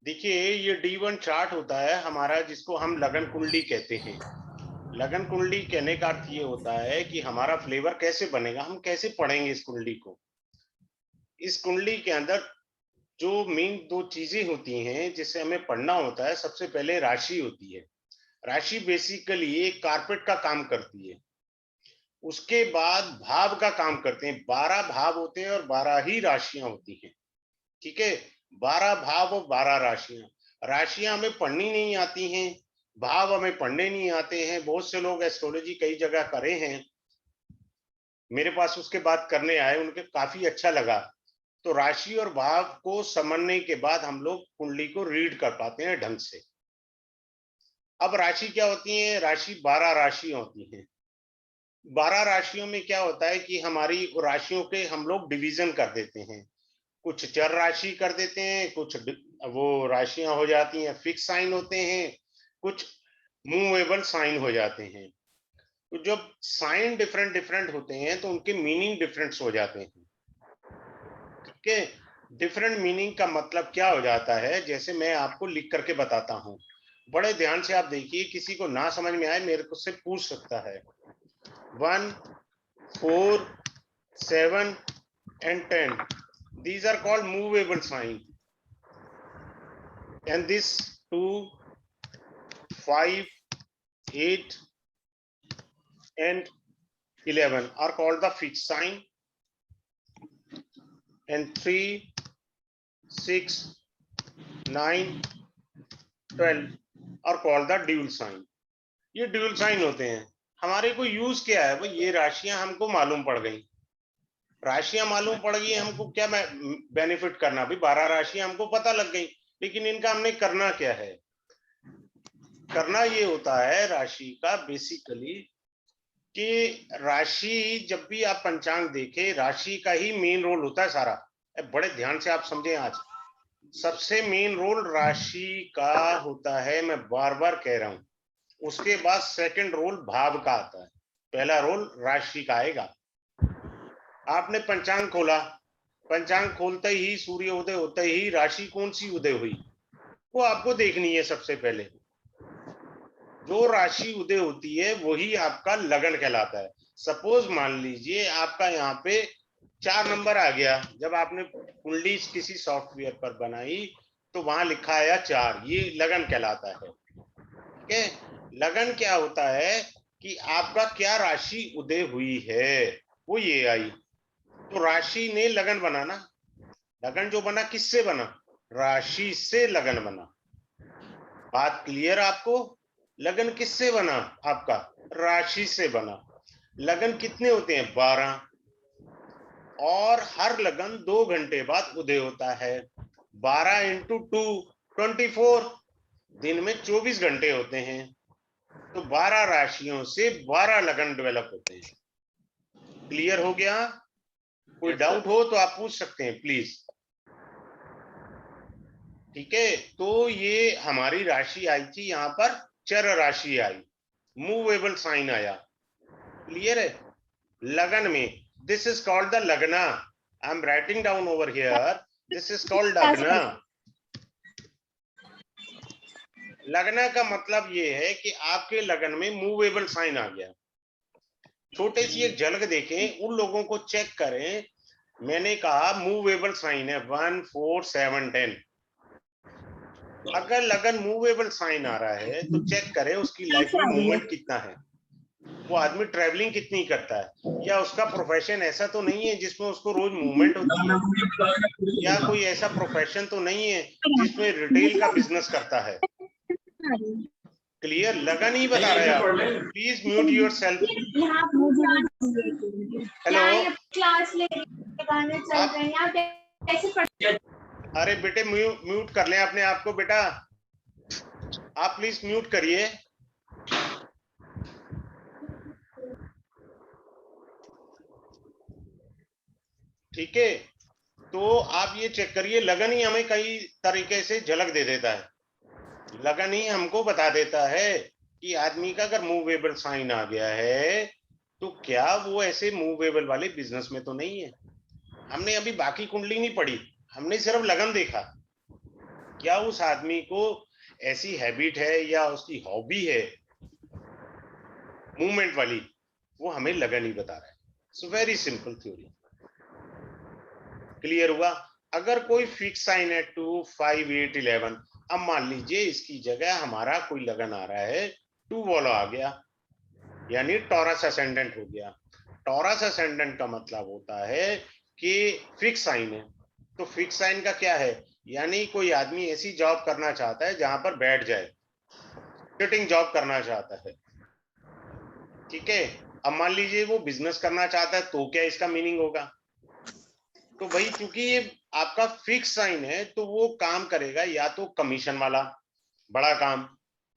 देखिए, ये D1 chart होता है हमारा, जिसको हम लगन कुंडली कहते हैं। लगन कुंडली कहने का अर्थ ये होता है कि हमारा फ्लेवर कैसे बनेगा, हम कैसे पढ़ेंगे इस कुंडली को। इस कुंडली के अंदर जो मेन दो चीजें होती हैं जिसे हमें पढ़ना होता है, सबसे पहले राशि होती है। राशि बेसिकली एक कारपेट का काम करती है। उसके बाद भाव का काम करते हैं। 12 भाव होते हैं और 12 ही राशियां होती हैं। ठीक है, 12 भाव और 12 राशियां। राशियां हमें पढ़नी नहीं आती हैं, भाव हमें पढ़ने नहीं आते हैं। बहुत से लोग एस्ट्रोलॉजी कई जगह करे हैं, मेरे पास उसके बाद करने आए, उनके काफी अच्छा लगा। तो राशि और भाव को समझने के बाद हम लोग कुंडली को रीड कर पाते हैं ढंग से। अब राशि क्या होती है? राशि 12 राशियां होती हैं। 12 राशियों में क्या होता है कि हमारी राशियों के हम लोग डिवीजन कर देते हैं। कुछ चर राशि कर देते हैं, कुछ वो राशियां हो जाती हैं फिक्स साइन होते हैं, कुछ मूवेबल साइन हो जाते हैं। तो जब साइन डिफरेंट डिफरेंट होते हैं तो उनके मीनिंग डिफरेंट हो जाते हैं। ठीक है, डिफरेंट मीनिंग का मतलब क्या हो जाता है, जैसे मैं आपको लिख करके बताता हूँ। बड़े ध्यान से आप देखिए, किसी को ना समझ में आए मेरे को से पूछ सकता है। 1, 4, 7 and 10, these are called movable sign, and this 2, 5, 8 and 11 are called the fixed sign, and 3, 6, 9, 12 are called the dual sign. ये ड्यूल साइन होते हैं। हमारे को यूज क्या है? वो ये राशियां हमको मालूम पड़ गई। राशियां मालूम पड़ गई, हमको क्या बेनिफिट करना? भी 12 राशियां हमको पता लग गई, लेकिन इनका हमने करना क्या है? करना ये होता है राशि का बेसिकली कि राशि, जब भी आप पंचांग देखें, राशि का ही मेन रोल होता है सारा। बड़े ध्यान से आप समझें, आज सबसे मेन रोल राशि का होता है, मैं बार बार कह रहा हूं। उसके बाद सेकंड रोल भाव का आता है, पहला रोल राशि का आएगा। आपने पंचांग खोला, पंचांग खोलते ही, सूर्य उदय होते ही राशि कौन सी उदय हुई वो आपको देखनी है। सबसे पहले जो राशि उदय होती है वही आपका लगन कहलाता है। सपोज मान लीजिए आपका यहाँ पे 4 नंबर आ गया, जब आपने कुंडली किसी सॉफ्टवेयर पर बनाई तो वहां लिखा आया 4, ये लगन कहलाता है। ठीक है, लगन क्या होता है कि आपका क्या राशि उदय हुई है, वो ये आई। तो राशि ने लगन बना ना। लगन जो बना किससे बना? राशि से लगन बना। बात क्लियर आपको? लगन किससे बना? आपका राशि से बना। लगन कितने होते हैं? 12, और हर लगन 2 घंटे बाद उदय होता है। 12 इंटू 2 24, दिन में 24 घंटे होते हैं। तो 12 राशियों से 12 लगन डेवलप होते हैं। क्लियर हो गया? कोई डाउट हो तो आप पूछ सकते हैं प्लीज। ठीक है, तो ये हमारी राशि आई थी, यहाँ पर चर राशि आई, मूवेबल साइन आया। क्लियर है? लगन में दिस इज कॉल्ड द लगना। I am writing down over here, this is called लगना। लगना का मतलब ये है कि आपके लगन में मूवेबल साइन आ गया। छोटे सी एक झलक देखें, उन लोगों को चेक करें। मैंने कहा मूवेबल साइन है 1, 4, 7, 10। अगर लगन मूवेबल साइन आ रहा है तो चेक करें उसकी लाइफ में मूवमेंट कितना है, वो आदमी ट्रैवलिंग कितनी करता है, या उसका प्रोफेशन ऐसा तो नहीं है जिसमें उसको रोज मूवमेंट होती है, या कोई ऐसा प्रोफेशन तो नहीं है जिसमें रिटेल का बिजनेस करता है। क्लियर? लगन ही बता रहे हैं आप। Please mute your self. Hello, class ले गाने चल रहे हैं, आप कैसे पढ़? अरे बेटे म्यूट कर लें अपने आप को। बेटा आप प्लीज म्यूट करिए। ठीक है, तो आप ये चेक करिए, लगन ही हमें कई तरीके से झलक दे देता है। लगन ही हमको बता देता है कि आदमी का अगर मूवेबल साइन आ गया है तो क्या वो ऐसे मूवेबल वाले बिजनेस में तो नहीं है। हमने अभी बाकी कुंडली नहीं पढ़ी, हमने सिर्फ लगन देखा। क्या उस आदमी को ऐसी हैबिट है या उसकी हॉबी है मूवमेंट वाली, वो हमें लगन ही बता रहा है। So very simple theory. Clear हुआ? अगर कोई फिक्स साइन है 2, 5, 8, 11, अब मान लीजिए इसकी जगह हमारा कोई लगन आ रहा है 2 वाला आ गया, यानी टॉरस असेंडेंट हो गया। टॉरस असेंडेंट का मतलब होता है कि फिक्स साइन है। तो फिक्स साइन का क्या है? यानी कोई आदमी ऐसी जॉब करना चाहता है जहां पर बैठ जाए, सिटिंग जॉब करना चाहता है। ठीक है, अब मान लीजिए वो बिजनेस करना चाहता है, तो क्या इसका मीनिंग होगा? तो भाई चूंकि ये आपका फिक्स साइन है, तो वो काम करेगा या तो कमीशन वाला बड़ा काम,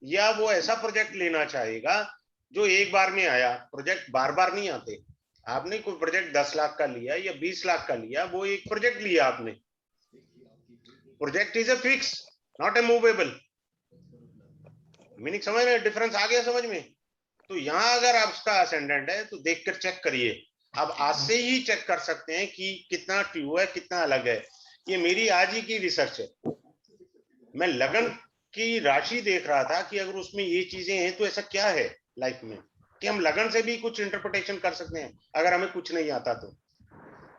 या वो ऐसा प्रोजेक्ट लेना चाहेगा जो एक बार में आया। प्रोजेक्ट बार बार नहीं आते। आपने कोई प्रोजेक्ट 10 लाख का लिया या 20 लाख का लिया, वो एक प्रोजेक्ट लिया आपने। Project is a fix, not a movable. Meaning समझ रहे? डिफरेंस आ गया समझ में? तो यहां अगर आपका असेंडेंट है तो देखकर चेक करिए। अब आज से ही चेक कर सकते हैं कि कितना ट्रू है, कितना अलग है। ये मेरी आज ही की रिसर्च है। मैं लगन की राशि देख रहा था कि अगर उसमें ये चीजें हैं तो ऐसा क्या है लाइफ में कि हम लगन से भी कुछ इंटरप्रिटेशन कर सकते हैं अगर हमें कुछ नहीं आता तो।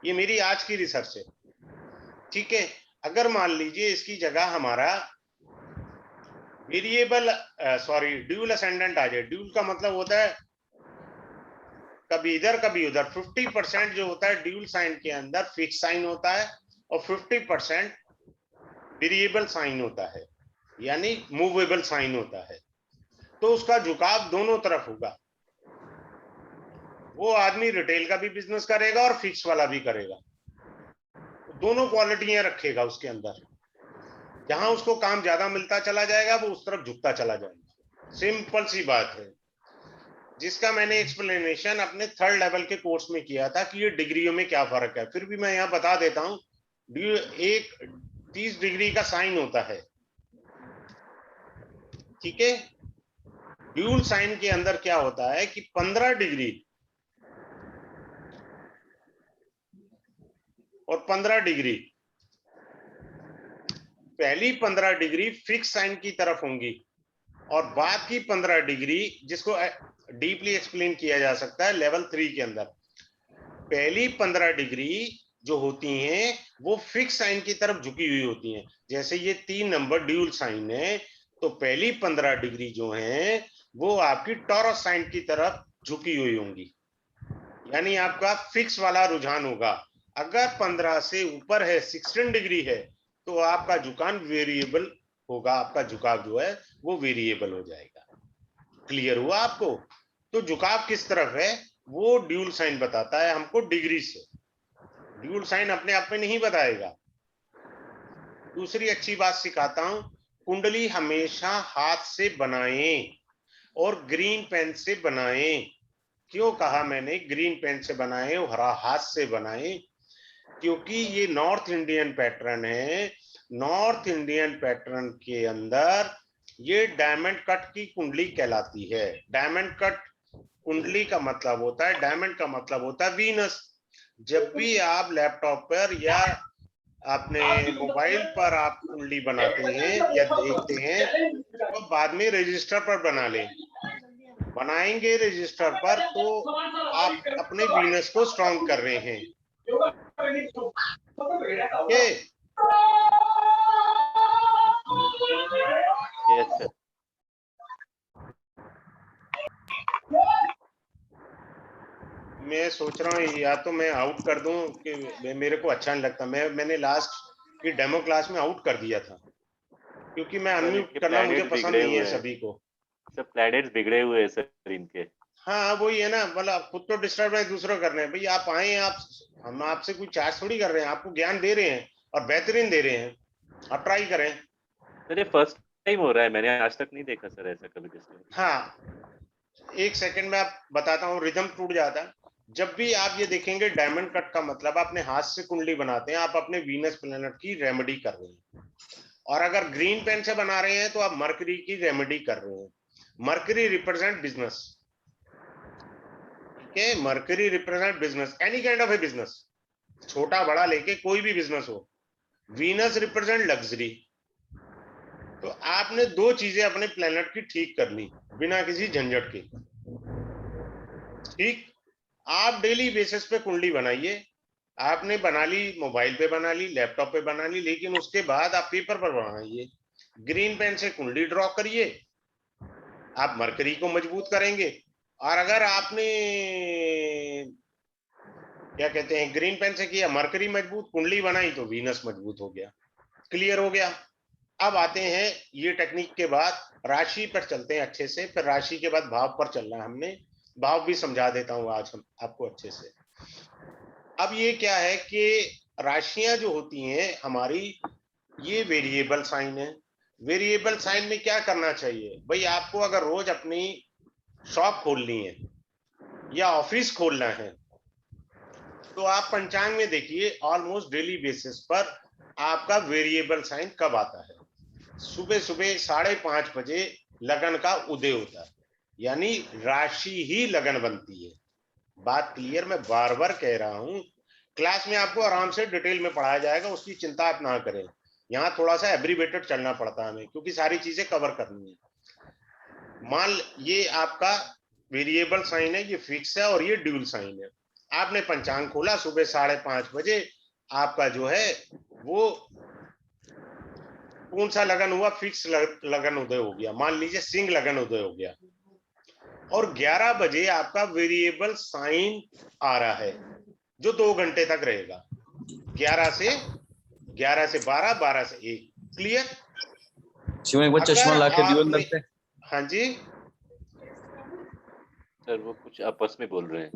ये मेरी आज की रिसर्च है। ठीक है, अगर मान लीजिए इसकी जगह हमारा वेरिएबल ड्यूल असेंडेंट आ जाए। ड्यूल का मतलब होता है कभी इधर कभी उधर। 50% जो होता है ड्यूल साइन के अंदर फिक्स साइन होता है और 50% वेरिएबल साइन होता है, यानी मूवेबल साइन होता है। तो उसका झुकाव दोनों तरफ होगा। वो आदमी रिटेल का भी बिजनेस करेगा और फिक्स वाला भी करेगा। दोनों क्वालिटियां रखेगा उसके अंदर। जहां उसको काम ज्यादा मिलता चला जाएगा वो उस तरफ झुकता चला जाएगा। सिंपल सी बात है, जिसका मैंने एक्सप्लेनेशन अपने 3rd लेवल के कोर्स में किया था कि ये डिग्रियों में क्या फर्क है। फिर भी मैं यहाँ बता देता हूँ। एक 30 डिग्री का साइन होता है। ठीक है, ड्यूल साइन के अंदर क्या होता है कि 15 डिग्री और 15 डिग्री, पहली 15 डिग्री फिक्स साइन की तरफ होंगी और बाद की 15 डिग्री, जिसको डीपली एक्सप्लेन किया जा सकता है लेवल 3 के अंदर। पहली 15 डिग्री जो होती हैं वो फिक्स साइन की तरफ झुकी हुई होती हैं। जैसे ये 3 नंबर ड्यूल साइन है, तो पहली 15 डिग्री जो है वो आपकी टॉरस साइन की तरफ झुकी हुई होंगी, यानी आपका फिक्स वाला रुझान होगा। अगर 15 से ऊपर है, 16 डिग्री है, तो आपका झुकान वेरिएबल होगा। आपका झुकाव जो है वो वेरिएबल हो जाएगा। क्लियर हुआ आपको? तो झुकाव किस तरफ है वो ड्यूल साइन बताता है हमको डिग्री से। ड्यूल साइन अपने आप में नहीं बताएगा। दूसरी अच्छी बात सिखाता हूं, कुंडली हमेशा हाथ से बनाएं और ग्रीन पेन से बनाएं। क्यों कहा मैंने ग्रीन पेन से बनाएं और हरा हाथ से बनाएं? क्योंकि ये नॉर्थ इंडियन पैटर्न है। नॉर्थ इंडियन पैटर्न के अंदर ये डायमंड कट की कुंडली कहलाती है। डायमंड कट कुंडली का मतलब होता है, डायमंड का मतलब होता है वीनस। जब भी आप लैपटॉप पर या अपने मोबाइल पर आप कुंडली बनाते हैं या देखते हैं, तो बाद में रजिस्टर पर बना लें। बनाएंगे रजिस्टर पर तो आप अपने वीनस को स्ट्रॉन्ग कर रहे हैं। ये यस सर। मैं सोच रहा हूँ या तो मैं आउट कर दूं कि मेरे को अच्छा नहीं लगता। मैंने लास्ट की डेमो क्लास में आउट कर दिया था क्योंकि मैं अनम्यूट करना मुझे पसंद नहीं है सभी को। सब प्लैनेट्स बिगड़े हुए हैं सर इनके। हाँ वही है ना, मतलब खुद तो डिस्टर्ब है, दूसरों कर रहे हैं। भाई आप आए, आप हम आपसे कोई चार्ज थोड़ी कर रहे हैं, आपको ज्ञान दे रहे हैं और बेहतरीन दे रहे हैं। आप ट्राई करें। सर ये फर्स्ट टाइम हो रहा है, मैंने आज तक नहीं देखा सर ऐसा कभी किसी। हाँ, एक सेकंड में आप बताता हूँ, रिदम टूट जाता है। जब भी आप ये देखेंगे डायमंड कट का मतलब अपने हाथ से कुंडली बनाते हैं, आप अपने वीनस प्लैनेट की रेमेडी कर रहे हैं। और अगर ग्रीन पेन से बना रहे हैं तो आप मरकरी की रेमेडी कर रहे हैं। Mercury represent business. ठीक है, mercury represent business, any kind of A business, छोटा बड़ा लेके कोई भी बिजनेस हो। Venus represent luxury. तो आपने दो चीजें अपने प्लेनेट की ठीक कर ली बिना किसी झंझट के। ठीक, आप डेली बेसिस पे कुंडली बनाइए। आपने बना ली, मोबाइल पे बना ली, लैपटॉप पे बना ली, लेकिन उसके बाद आप पेपर पर बनाइए। ग्रीन पेन से कुंडली ड्रॉ करिए, आप मरकरी को मजबूत करेंगे। और अगर आपने क्या कहते हैं ग्रीन पेन से किया, मरकरी मजबूत, कुंडली बनाई, तो वीनस मजबूत हो गया। क्लियर हो गया। अब आते हैं ये टेक्निक के बाद राशि पर चलते हैं अच्छे से, फिर राशि के बाद भाव पर चलना है हमने। भाव भी समझा देता हूं आज हम आपको अच्छे से। अब ये क्या है कि राशियां जो होती हैं हमारी, ये वेरिएबल साइन है। वेरिएबल साइन में क्या करना चाहिए भाई, आपको अगर रोज अपनी शॉप खोलनी है या ऑफिस खोलना है, तो आप पंचांग में देखिए ऑलमोस्ट डेली बेसिस पर आपका वेरिएबल साइन कब आता है। सुबह सुबह 5:30 बजे लगन का उदय होता है, यानी राशि ही लगन बनती है। बात क्लियर, मैं बार बार कह रहा हूं, क्लास में आपको आराम से डिटेल में पढ़ाया जाएगा, उसकी चिंता आप ना करें। यहाँ थोड़ा सा एब्रीवेटेड चलना पड़ता है हमें, क्योंकि सारी चीजें कवर करनी है। मान ये आपका वेरिएबल साइन है, ये फिक्स है, और ये ड्यूल साइन है। आपने पंचांग खोला सुबह 5:30 बजे, आपका जो है वो कौन सा लगन हुआ, फिक्स लगन उदय हो गया, मान लीजिए सिंह लगन उदय हो गया। और 11 बजे आपका वेरिएबल साइन आ रहा है, जो 2 घंटे तक रहेगा, 11 से 12, 12 से 1। क्लियर। शिव एक बार चश्मा अगर लाके दियो अंदर आपने, से। हाँ जी सर वो कुछ आपस में बोल रहे हैं।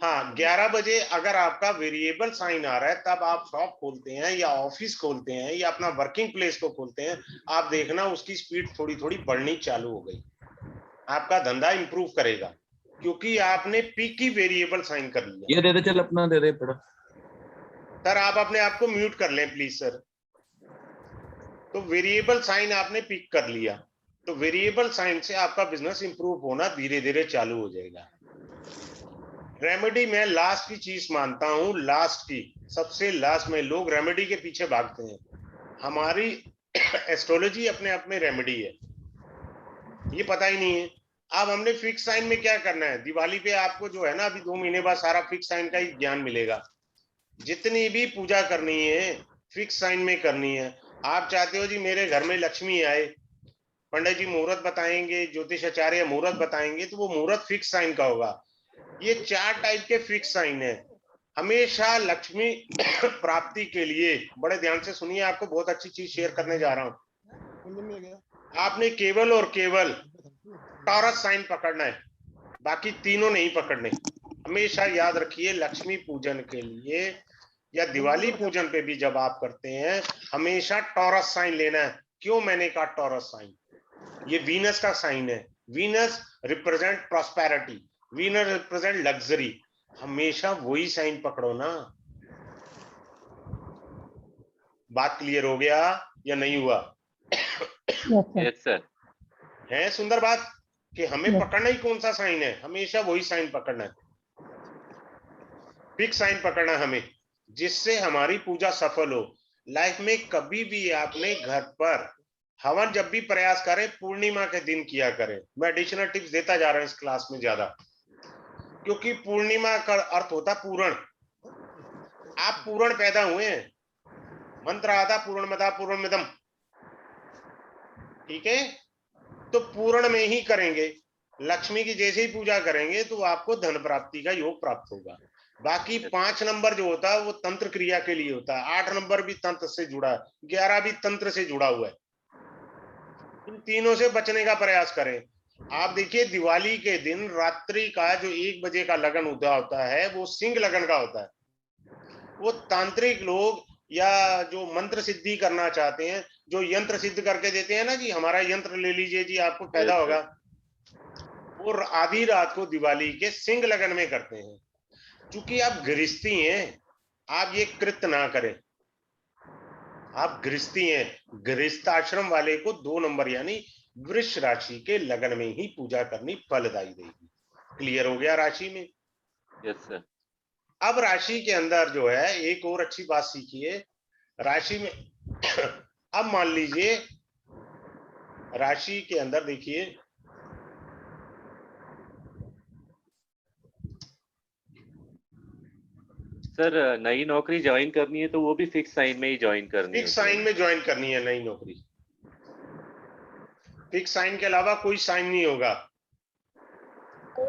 हाँ, 11 बजे अगर आपका वेरिएबल साइन आ रहा है, तब आप शॉप खोलते हैं या ऑफिस खोलते हैं या अपना वर्किंग प्लेस को खोलते हैं, आप देखना उसकी स्पीड थोड़ी थोड़ी बढ़नी चालू हो गई, आपका धंधा इंप्रूव करेगा, क्योंकि आपने पीक की वेरिएबल साइन कर लिया। ये दे दे, चल अपना दे दे पड़ा। सर आप अपने आप को म्यूट कर लें प्लीज सर। तो वेरिएबल साइन आपने पिक कर लिया, तो वेरिएबल साइन से आपका बिजनेस इंप्रूव होना धीरे धीरे चालू हो जाएगा। रेमेडी मैं लास्ट की चीज मानता हूं, लास्ट की, सबसे लास्ट में लोग रेमेडी के पीछे भागते हैं। हमारी एस्ट्रोलॉजी अपने आप में रेमेडी है, ये पता ही नहीं है। अब हमने फिक्स साइन में क्या करना है, दिवाली पे आपको जो है ना, अभी 2 महीने बाद सारा फिक्स साइन का ही ज्ञान मिलेगा। जितनी भी पूजा करनी है फिक्स साइन में करनी है। आप चाहते हो जी मेरे घर में लक्ष्मी आए, पंडित जी मुहूर्त बताएंगे, ज्योतिष आचार्य मुहूर्त बताएंगे, तो वो मुहूर्त फिक्स साइन का होगा। ये 4 टाइप के फिक्स साइन है। हमेशा लक्ष्मी प्राप्ति के लिए, बड़े ध्यान से सुनिए, आपको बहुत अच्छी चीज शेयर करने जा रहा हूं। आपने केवल और केवल टॉरस साइन पकड़ना है, बाकी तीनों नहीं पकड़ने। हमेशा याद रखिए, लक्ष्मी पूजन के लिए या दिवाली पूजन पे भी जब आप करते हैं, हमेशा टॉरस साइन लेना है। क्यों मैंने कहा टॉरस साइन, ये वीनस का साइन है। Venus represent prosperity, Venus represent luxury. हमेशा वही साइन पकड़ो ना। बात क्लियर हो गया या नहीं हुआ? Yes sir. है सुंदर बात कि हमें पकड़ना ही कौन सा साइन है, हमेशा वही साइन पकड़ना है, फिक्स साइन पकड़ना है हमें, जिससे हमारी पूजा सफल हो। लाइफ में कभी भी आपने घर पर हवन जब भी प्रयास करें, पूर्णिमा के दिन किया करें। मैं एडिशनल टिप्स देता जा रहा हूं इस क्लास में ज्यादा, क्योंकि पूर्णिमा का अर्थ होता पूर्ण। आप पूर्ण पैदा हुए हैं, मंत्र आता पूर्णमदा पूर्णमिदम, ठीक है? तो पूर्ण में ही करेंगे, लक्ष्मी की जैसे ही पूजा करेंगे तो आपको धन प्राप्ति का योग प्राप्त होगा। बाकी 5 नंबर जो होता है वो तंत्र क्रिया के लिए होता है, 8 नंबर भी तंत्र से जुड़ा है, 11 भी तंत्र से जुड़ा हुआ है। इन तीनों से बचने का प्रयास करें। आप देखिए दिवाली के दिन रात्रि का जो 1 बजे का लगन उदय होता है, वो सिंह लगन का होता है। वो तांत्रिक लोग या जो मंत्र सिद्धि करना चाहते हैं, जो यंत्र सिद्ध करके देते हैं ना कि हमारा यंत्र ले लीजिए जी आपको पैदा Yes, होगा, वो आधी रात को दिवाली के सिंह लगन में करते हैं। चूंकि आप गृहस्थी हैं, आप ये कृत्य ना करें। आप गृहस्थी हैं, गृहस्थ आश्रम वाले को 2 नंबर यानी वृष राशि के लगन में ही पूजा करनी फलदायी देगी। क्लियर हो गया राशि में? Yes sir. अब राशि के अंदर जो है एक और अच्छी बात सीखिए राशि में। अब मान लीजिए राशि के अंदर देखिए सर नई नौकरी ज्वाइन करनी है तो वो भी फिक्स साइन में ही ज्वाइन करनी फिक्स होती है। साइन में ज्वाइन करनी है नई नौकरी। फिक्स साइन के अलावा कोई साइन नहीं होगा। तो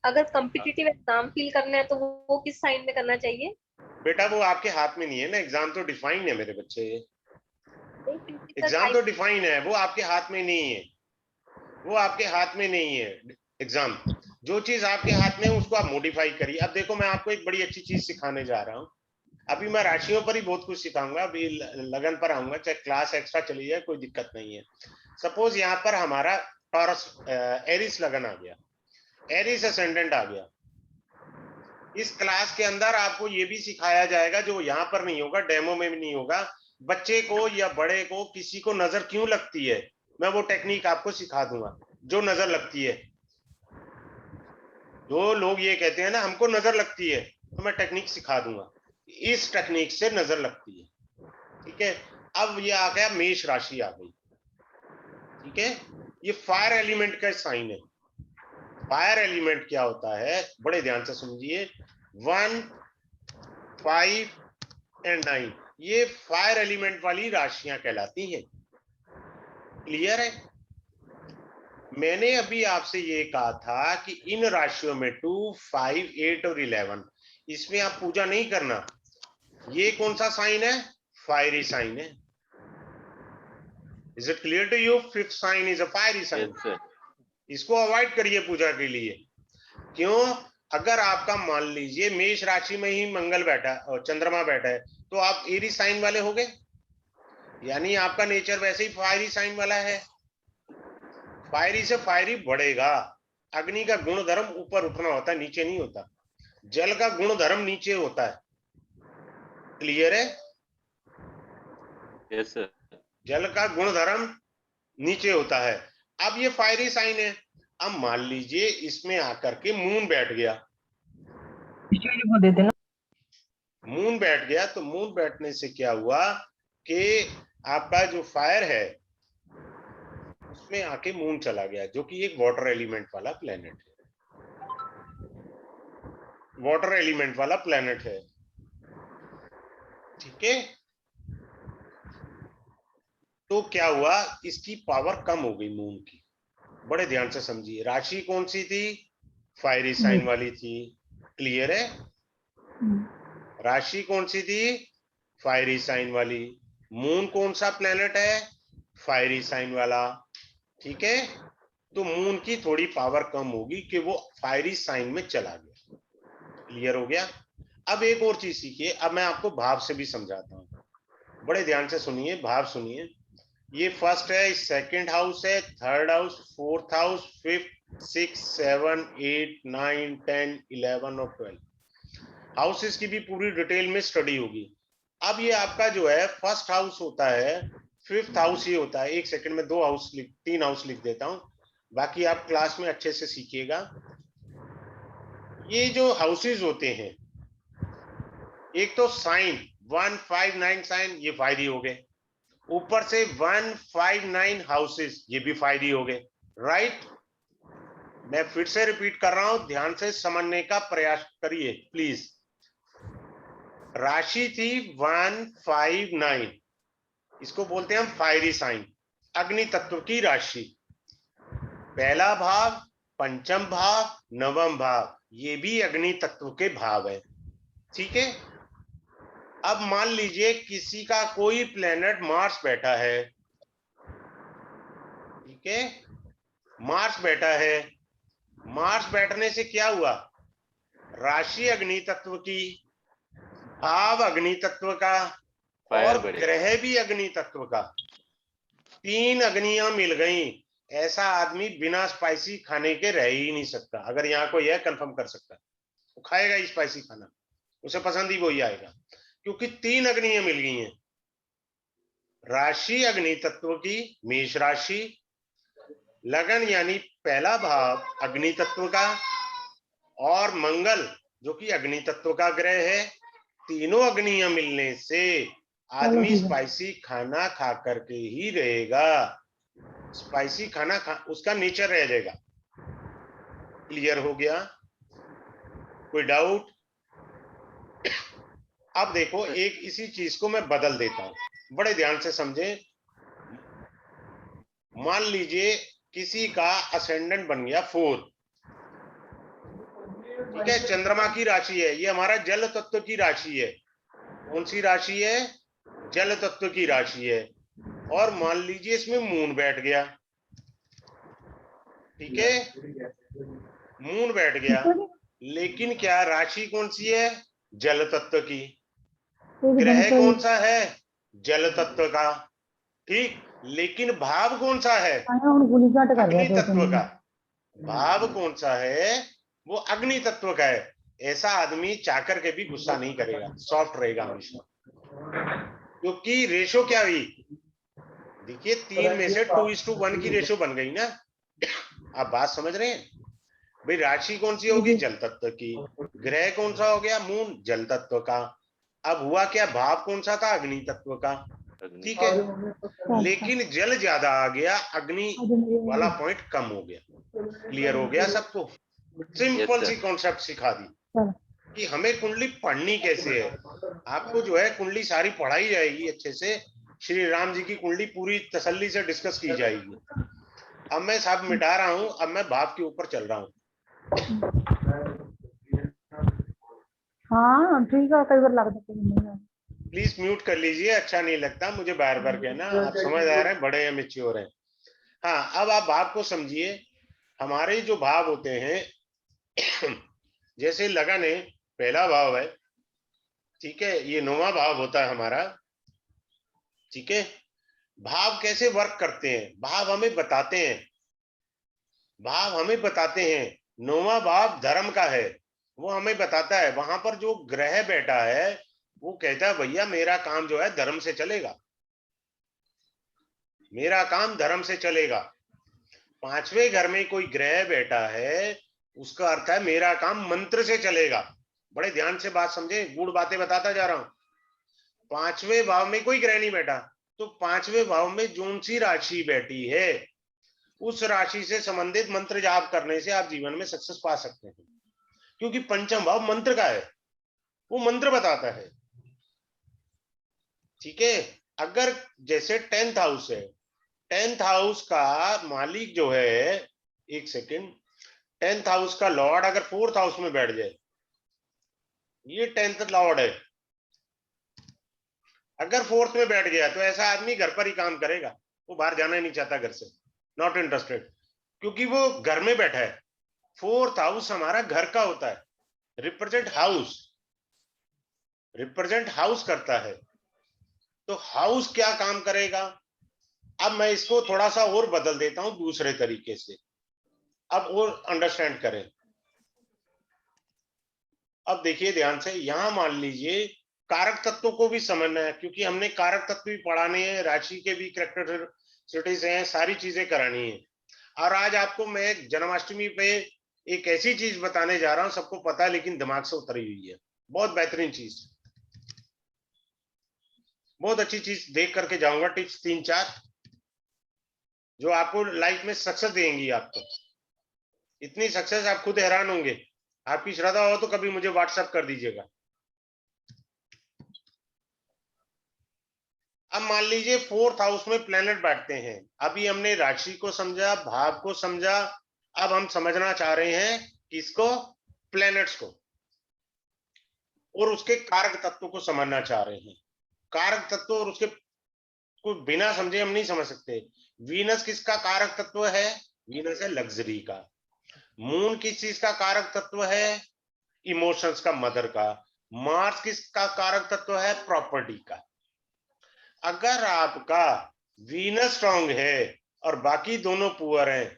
अगर कॉम्पिटिटिव एग्जाम फील करना है तो वो किस साइन में करना चाहिए? बेटा वो आपके हाथ में नहीं है ना, एग्जाम तो डिफाइन है मेरे बच्चे, एग्जाम साइन तो डिफाइन है, वो आपके हाथ में नहीं है, वो आपके हाथ में नहीं है एग्जाम। जो चीज आपके हाथ में है उसको आप मॉडिफाई करिए। अब देखो मैं आपको एक बड़ी अच्छी चीज सिखाने जा रहा हूँ। अभी मैं राशियों पर ही बहुत कुछ सिखाऊंगा, अभी लगन पर आऊंगा, चाहे क्लास एक्स्ट्रा चली जाए कोई दिक्कत नहीं है। सपोज यहाँ पर हमारा टॉरस एरिस लगन आ गया, एरिस असेंडेंट आ गया। इस क्लास के अंदर आपको ये भी सिखाया जाएगा जो यहाँ पर नहीं होगा, डेमो में भी नहीं होगा। बच्चे को या बड़े को किसी को नजर क्यों लगती है, मैं वो टेक्निक आपको सिखा दूंगा। जो नजर लगती है, जो लोग ये कहते हैं ना हमको नजर लगती है, तो मैं टेक्निक सिखा दूंगा। इस टेक्निक से नजर लगती है, ठीक है। अब ये आ गया मेष राशि आ गई, ठीक है। ये फायर एलिमेंट का साइन है। फायर एलिमेंट क्या होता है, बड़े ध्यान से समझिए। 1, 5 एंड 9 ये फायर एलिमेंट वाली राशियां कहलाती हैं। क्लियर है? मैंने अभी आपसे ये कहा था कि इन राशियों में 2, 5, 8 और 11 इसमें आप पूजा नहीं करना। ये कौन सा साइन है? फायरी साइन है। Is it clear to you? Fifth sign is a fiery sign. Yes, sir. इसको अवॉइड करिए पूजा के लिए। क्यों? अगर आपका मान लीजिए मेष राशि में ही मंगल बैठा और चंद्रमा बैठा है तो आप एरी साइन वाले हो गए, यानी आपका नेचर वैसे ही फायरी साइन वाला है। फायरी से फायरी बढ़ेगा। अग्नि का गुण धर्म ऊपर उठना होता है, नीचे नहीं होता। जल का गुण धर्म नीचे होता है। क्लियर है? Yes, sir. जल का गुण धर्म नीचे होता है। अब ये फायरी साइन है। अब मान लीजिए इसमें आकर के मून बैठ गया, मून बैठ गया तो मून बैठने से क्या हुआ कि आपका जो फायर है उसमें आके मून चला गया, जो कि एक वाटर एलिमेंट वाला प्लेनेट है। वाटर एलिमेंट वाला प्लेनेट है, ठीक है। तो क्या हुआ, इसकी पावर कम हो गई मून की। बड़े ध्यान से समझिए। राशि कौन सी थी? फायरी साइन वाली थी। क्लियर है? राशि कौन सी थी? फायरी साइन वाली। मून कौन सा प्लेनेट है? फायरी साइन वाला, ठीक है। तो मून की थोड़ी पावर कम होगी कि वो फायरी साइन में चला गया। क्लियर हो गया? अब एक और चीज सीखिए। अब मैं आपको भाव से भी समझाता हूं, बड़े ध्यान से सुनिए, भाव सुनिए। ये फर्स्ट है, सेकंड हाउस है, third house, fourth house, fifth, 6, 7, 8, 9, 10, 11 और 12 हाउसेस की भी पूरी डिटेल में स्टडी होगी। अब ये आपका जो है फर्स्ट हाउस होता है, फिफ्थ हाउस ये होता है। एक सेकंड में 2 हाउस 3 हाउस लिख देता हूं, बाकी आप क्लास में अच्छे से सीखिएगा। ये जो हाउसेस होते हैं, एक तो साइन 1, 5, 9 साइन, ये फायरी हो गए। ऊपर से 1, 5, 9 हाउसेस, ये भी फायरी हो गए। राइट? मैं फिर से रिपीट कर रहा हूं, ध्यान से समझने का प्रयास करिए प्लीज। राशि थी 1, 5, 9, इसको बोलते हैं हम फायरी साइन, अग्नि तत्व की राशि। पहला भाव, पंचम भाव, नवम भाव, ये भी अग्नि तत्व के भाव है, ठीक है। अब मान लीजिए किसी का कोई प्लेनेट मार्स बैठा है, ठीक है, मार्स बैठा है। मार्स बैठने से क्या हुआ? राशि अग्नि तत्व की, भाव अग्नि तत्व का और ग्रह भी अग्नि तत्व का। 3 अग्नियां मिल गई। ऐसा आदमी बिना स्पाइसी खाने के रह ही नहीं सकता। अगर यहाँ कोई है कंफर्म कर सकता है, वो खाएगा ही स्पाइसी खाना, उसे पसंद ही वही आएगा, क्योंकि 3 अग्नियां मिल गई हैं। राशि अग्नि तत्व की, मेष राशि, लगन यानी पहला भाव अग्नि तत्व का, और मंगल जो कि अग्नि तत्व का ग्रह है। तीनों अग्नियां मिलने से आदमी स्पाइसी खाना खा करके ही रहेगा। स्पाइसी खाना उसका नेचर रह जाएगा। क्लियर हो गया? कोई डाउट? अब देखो एक इसी चीज को मैं बदल देता हूं, बड़े ध्यान से समझे। मान लीजिए किसी का असेंडेंट बन गया 4, ठीक है, चंद्रमा की राशि है, ये हमारा जल तत्व की राशि है। कौन सी राशि है? जल तत्व की राशि है। और मान लीजिए इसमें मून बैठ गया, ठीक है, मून बैठ गया, लेकिन क्या राशि कौन सी है? जल तत्व की। ग्रह कौन सा है? जल तत्व का, ठीक, लेकिन भाव कौन सा है? अग्नि तत्व का। भाव कौन सा है? वो अग्नि तत्व का है। ऐसा आदमी चाकर के भी गुस्सा नहीं करेगा, सॉफ्ट रहेगा हमेशा, क्योंकि रेशो क्या हुई? देखिए 3 में से 2:1 की रेशो बन गई ना। आप बात समझ रहे हैं? भाई राशि कौन सी होगी? जल तत्व की। ग्रह कौन सा हो गया? मून, जल तत्व का। अब हुआ क्या? भाव कौन सा था? अग्नि तत्व का, ठीक है, लेकिन जल ज्यादा आ गया, अग्नि वाला पॉइंट कम हो गया। क्लियर हो गया सबको? सिंपल सी कॉन्सेप्ट सिखा दी कि हमें कुंडली पढ़नी कैसे है। आपको जो है कुंडली सारी पढ़ाई जाएगी अच्छे से, श्री राम जी की कुंडली पूरी तसल्ली से डिस्कस की जाएगी। अब मैं सब मिटा रहा हूं, अब मैं भाव के ऊपर चल रहा हूं। हाँ ठीक है, कई बार लग जाता है। प्लीज म्यूट कर लीजिए, अच्छा नहीं लगता मुझे बार बार कहना। आप समझ आ रहे हैं, बड़े हैं, मैच्योर हैं। हाँ, अब आप भाव को समझिए। हमारे जो भाव होते हैं, जैसे लगन है, पहला भाव है, ठीक है, ये 9वां भाव होता है हमारा, ठीक है। भाव कैसे वर्क करते हैं? भाव हमें बताते हैं, भाव हमें बताते हैं। 9वां भाव धर्म का है, वो हमें बताता है। वहां पर जो ग्रह बैठा है वो कहता है भैया मेरा काम जो है धर्म से चलेगा, मेरा काम धर्म से चलेगा। 5वें घर में कोई ग्रह बैठा है, उसका अर्थ है मेरा काम मंत्र से चलेगा। बड़े ध्यान से बात समझे, गुड़ बातें बताता जा रहा हूं। 5वें भाव में कोई ग्रह नहीं बैठा, तो 5वें भाव में जोन सी राशि बैठी है, उस राशि से संबंधित मंत्र जाप करने से आप जीवन में सक्सेस पा सकते हैं, क्योंकि पंचम भाव मंत्र का है, वो मंत्र बताता है, ठीक है। अगर जैसे 10th हाउस है, 10th हाउस का मालिक जो है, एक सेकेंड, 10th हाउस का लॉर्ड अगर 4th हाउस में बैठ जाए, ये 10th लॉर्ड है, अगर 4th में बैठ गया तो ऐसा आदमी घर पर ही काम करेगा, वो बाहर जाना ही नहीं चाहता घर से, नॉट इंटरेस्टेड, क्योंकि वो घर में बैठा है। 4th हाउस हमारा घर का होता है, रिप्रेजेंट हाउस करता है। तो हाउस क्या काम करेगा? अब मैं इसको थोड़ा सा और बदल देता हूं दूसरे तरीके से, अब और अंडरस्टैंड करें। अब देखिए ध्यान से, यहां मान लीजिए कारक तत्वों को भी समझना है, क्योंकि हमने कारक तत्व भी पढ़ाने हैं, राशि के भी कैरेक्टरिस्टिक्स हैं, सारी चीजें करानी है। और आज आपको मैं जन्माष्टमी पे एक ऐसी चीज बताने जा रहा हूं, सबको पता है लेकिन दिमाग से उतरी हुई है, बहुत बेहतरीन चीज, बहुत अच्छी चीज देख करके जाऊंगा, टिप्स 3-4 जो आपको लाइफ में सक्सेस देंगी। आपको इतनी सक्सेस आप खुद हैरान होंगे। आपकी श्रद्धा हो तो कभी मुझे व्हाट्सएप कर दीजिएगा। अब मान लीजिए 4th हाउस में प्लेनेट बैठते हैं। अभी हमने राशि को समझा, भाव को समझा, अब हम समझना चाह रहे हैं किसको? प्लेनेट्स को, और उसके कारक तत्व को समझना चाह रहे हैं। कारक तत्व और उसके को बिना समझे हम नहीं समझ सकते। वीनस किसका कारक तत्व है? वीनस है लग्जरी का। मून किस चीज का कारक तत्व है? इमोशंस का, मदर का। मार्स किसका कारक तत्व है? प्रॉपर्टी का। अगर आपका वीनस स्ट्रांग है और बाकी दोनों पुअर हैं,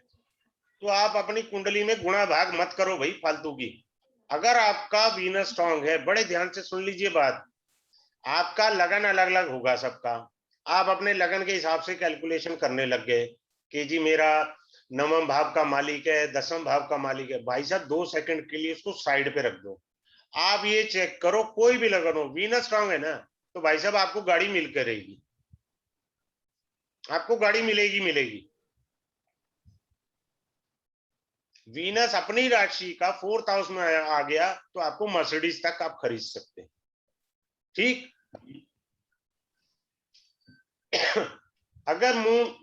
तो आप अपनी कुंडली में गुणा भाग मत करो भाई फालतू की। अगर आपका वीनस स्ट्रांग है, बड़े ध्यान से सुन लीजिए बात, आपका लगन अलग अलग होगा सबका। आप अपने लगन के हिसाब से कैलकुलेशन करने लग गए कि जी मेरा 9वां भाव का मालिक है, 10वां भाव का मालिक है। भाई साहब 2 सेकंड के लिए उसको साइड पे रख दो। आप ये चेक करो, कोई भी लगन हो, वीनस स्ट्रांग है ना, तो भाई साहब आपको गाड़ी मिल कर रहेगी, आपको गाड़ी मिलेगी। वीनस अपनी राशि का 4th हाउस में आ गया तो आपको मर्सिडीज तक आप खरीद सकते हैं। ठीक। अगर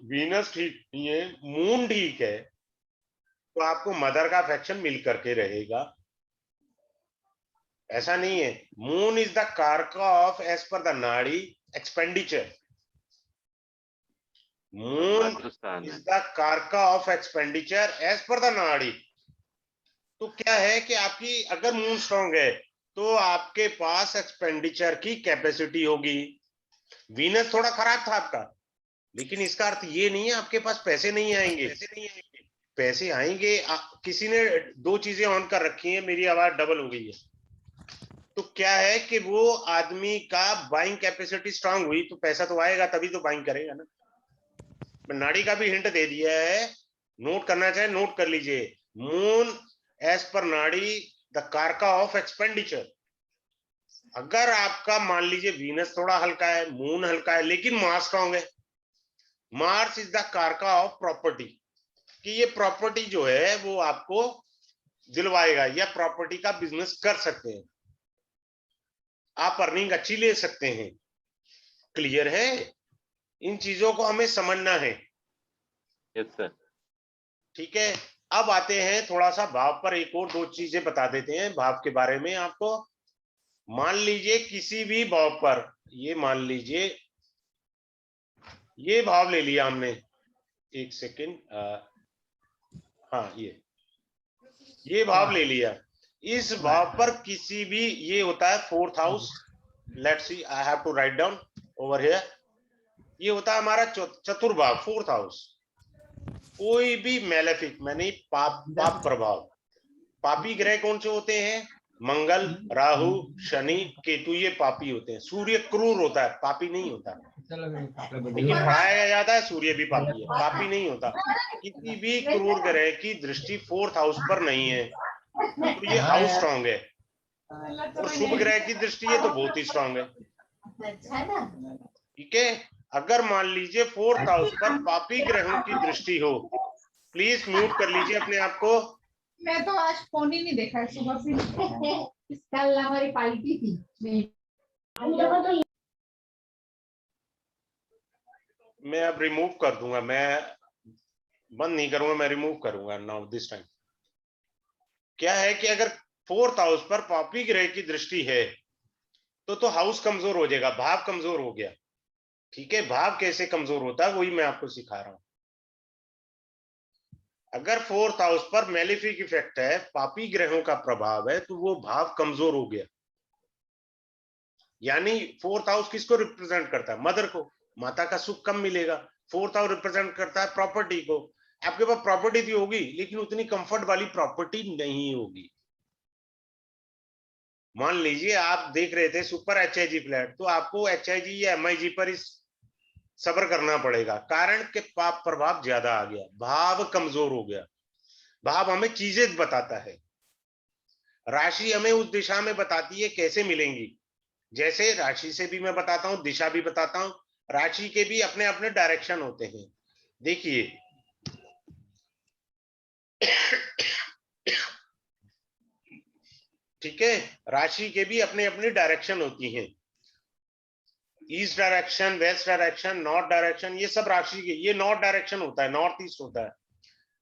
वीनस ठीक नहीं है, मून ठीक है, तो आपको मदर का अफेक्शन मिल करके रहेगा। ऐसा नहीं है। Moon is the karaka of as per the nadi expenditure. Moon matristhan is है। The karaka of expenditure as per the nadi. तो क्या है कि आपकी अगर मून स्ट्रांग है तो आपके पास एक्सपेंडिचर की कैपेसिटी होगी। वीनस थोड़ा खराब था आपका, लेकिन इसका अर्थ ये नहीं है आपके पास पैसे नहीं आएंगे। पैसे आएंगे। किसी ने 2 चीजें ऑन कर रखी हैं, मेरी आवाज डबल हो गई है। तो क्या है कि वो आदमी का बाइंग कैपेसिटी स्ट्रांग हुई तो पैसा तो आएगा, तभी तो बाइंग करेगा ना। मैं नाड़ी का भी हिंट दे दिया है, नोट करना चाहे नोट कर लीजिए। मून एज पर नाड़ी द कारका ऑफ एक्सपेंडिचर। अगर आपका मान लीजिए वीनस थोड़ा हल्का है, मून हल्का है, लेकिन मार्स स्ट्रांग है। Mars is the karaka of property, कि ये प्रॉपर्टी जो है वो आपको दिलवाएगा, या प्रॉपर्टी का बिजनेस कर सकते हैं आप, अर्निंग अच्छी ले सकते हैं। क्लियर है? इन चीजों को हमें समझना है। Yes sir. ठीक है। अब आते हैं थोड़ा सा भाव पर। एक और 2 चीजें बता देते हैं भाव के बारे में आपको। मान लीजिए किसी भी भाव पर, ये मान लीजिए ये भाव ले लिया हमने, एक सेकेंड, हाँ ये भाव ले लिया। इस भाव पर किसी भी, ये होता है 4th house. Let's see, I have to write down over here. ये होता है हमारा चतुर्भाव, 4th हाउस। कोई भी मैलेफिक माने पाप प्रभाव, पापी ग्रह कौन से होते हैं? मंगल, राहु, शनि, केतु, ये पापी होते हैं। सूर्य क्रूर होता है, पापी नहीं होता। लेकिन पढ़ाया जाता है सूर्य भी पापी है, पापी नहीं होता। किसी भी क्रूर ग्रह की दृष्टि 4th हाउस पर नहीं है तो ये हाउस स्ट्रांग है। और शुभ ग्रह की दृष्टि है तो बहुत ही स्ट्रांग है। ठीक है। अगर मान लीजिए 4th हाउस पर पापी ग्रहों की दृष्टि हो, प्लीज म्यूट कर लीजिए अपने आप को। मैं तो आज फोन ही नहीं देखा है सुबह से। कल हमारी पार्टी थी। मैं अब रिमूव कर दूंगा, मैं बंद नहीं करूंगा, मैं रिमूव करूंगा नाउ दिस टाइम। क्या है कि अगर 4th हाउस पर पापी ग्रह की दृष्टि है तो हाउस कमजोर हो जाएगा, भाव कमजोर हो गया। ठीक है। भाव कैसे कमजोर होता है वही मैं आपको सिखा रहा हूं। अगर 4th हाउस पर मैलेफिक इफेक्ट है, पापी ग्रहों का प्रभाव है, तो वो भाव कमजोर हो गया। यानी 4th हाउस किसको रिप्रेजेंट करता है? मदर को। माता का सुख कम मिलेगा। 4th हाउस रिप्रेजेंट करता है प्रॉपर्टी को। आपके पास प्रॉपर्टी भी होगी लेकिन उतनी कंफर्ट वाली प्रॉपर्टी नहीं होगी। मान लीजिए आप देख रहे थे सुपर HIG फ्लैट, तो आपको HIG या MIG पर इस सब्र करना पड़ेगा, कारण के पाप प्रभाव ज्यादा आ गया, भाव कमजोर हो गया। भाव हमें चीजें बताता है, राशि हमें उस दिशा में बताती है कैसे मिलेंगी। जैसे राशि से भी मैं बताता हूं, दिशा भी बताता हूं। राशि के भी अपने अपने डायरेक्शन होते हैं। देखिए ठीक है, राशि के भी अपने अपनी डायरेक्शन होती हैं। East direction, west direction, north direction, ये सब राशि के। ये नॉर्थ डायरेक्शन होता है, नॉर्थ ईस्ट होता है।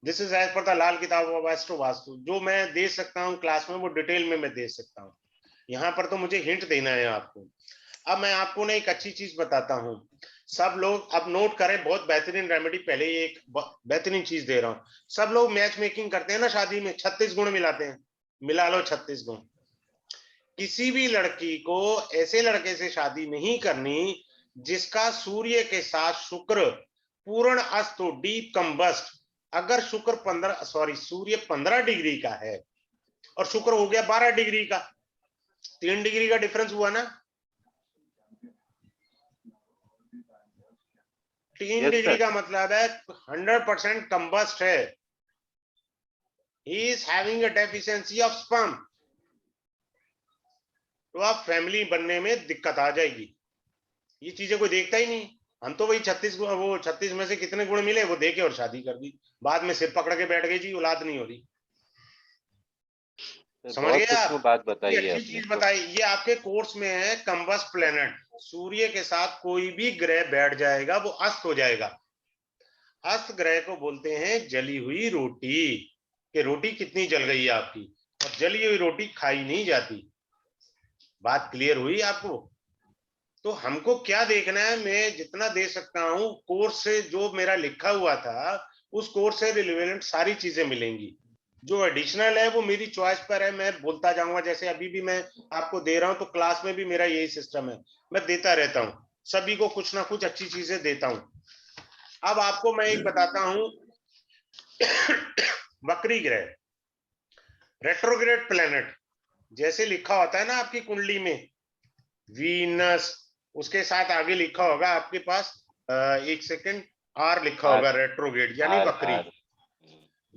This is as per the Lal Kitab of astro vastu. जो मैं दे सकता हूँ क्लास में वो डिटेल में मैं दे सकता हूँ, यहाँ पर तो मुझे हिंट देना है आपको। अब मैं आपको ना एक अच्छी चीज बताता हूँ, सब लोग अब नोट करें, बहुत बेहतरीन रेमेडी। पहले एक बेहतरीन चीज दे रहा हूँ। सब लोग मैच मेकिंग करते हैं ना शादी में, 36 गुण मिलाते हैं। मिला लो 36 गुण। किसी भी लड़की को ऐसे लड़के से शादी नहीं करनी जिसका सूर्य के साथ शुक्र पूर्ण अस्त हो, डीप कंबस्ट। अगर सूर्य 15 डिग्री का है और शुक्र हो गया 12 डिग्री का, 3 डिग्री का डिफरेंस हुआ ना। 3 डिग्री का मतलब है 100% कंबस्ट है। He is having a deficiency of sperm. तो आप फैमिली बनने में दिक्कत आ जाएगी। ये चीजें कोई देखता ही नहीं। हम तो वही 36 में से कितने गुण मिले वो देखे और शादी कर दी, बाद में सिर पकड़ के बैठ गए जी औलाद नहीं हो रही। समझ बहुत गए आप? सूक्ष्म बात ये बताई है अच्छी आपने चीज तो। बताई। ये आपके कोर्स में है कंबस प्लेनेट। सूर्य के साथ कोई भी ग्रह बैठ जाएगा वो अस्त हो जाएगा। अस्त ग्रह को बोलते हैं जली हुई रोटी। कि रोटी कितनी जल गई है आपकी, और जली हुई रोटी खाई नहीं जाती। बात क्लियर हुई आपको? तो हमको क्या देखना है, मैं जितना दे सकता हूं कोर्स से, जो मेरा लिखा हुआ था उस कोर्स से रिलेवेंट सारी चीजें मिलेंगी। जो एडिशनल है वो मेरी चॉइस पर है, मैं बोलता जाऊंगा। जैसे अभी भी मैं आपको दे रहा हूं, तो क्लास में भी मेरा यही सिस्टम है, मैं देता रहता हूं, सभी को कुछ ना कुछ अच्छी चीजें देता हूं। अब आपको मैं एक बताता हूं वक्री ग्रह, रेट्रोग्रेड प्लेनेट। जैसे लिखा होता है ना आपकी कुंडली में वीनस, उसके साथ आगे लिखा होगा आपके पास एक सेकंड, आर लिखा होगा, रेट्रोग्रेड यानी आर वक्री। आर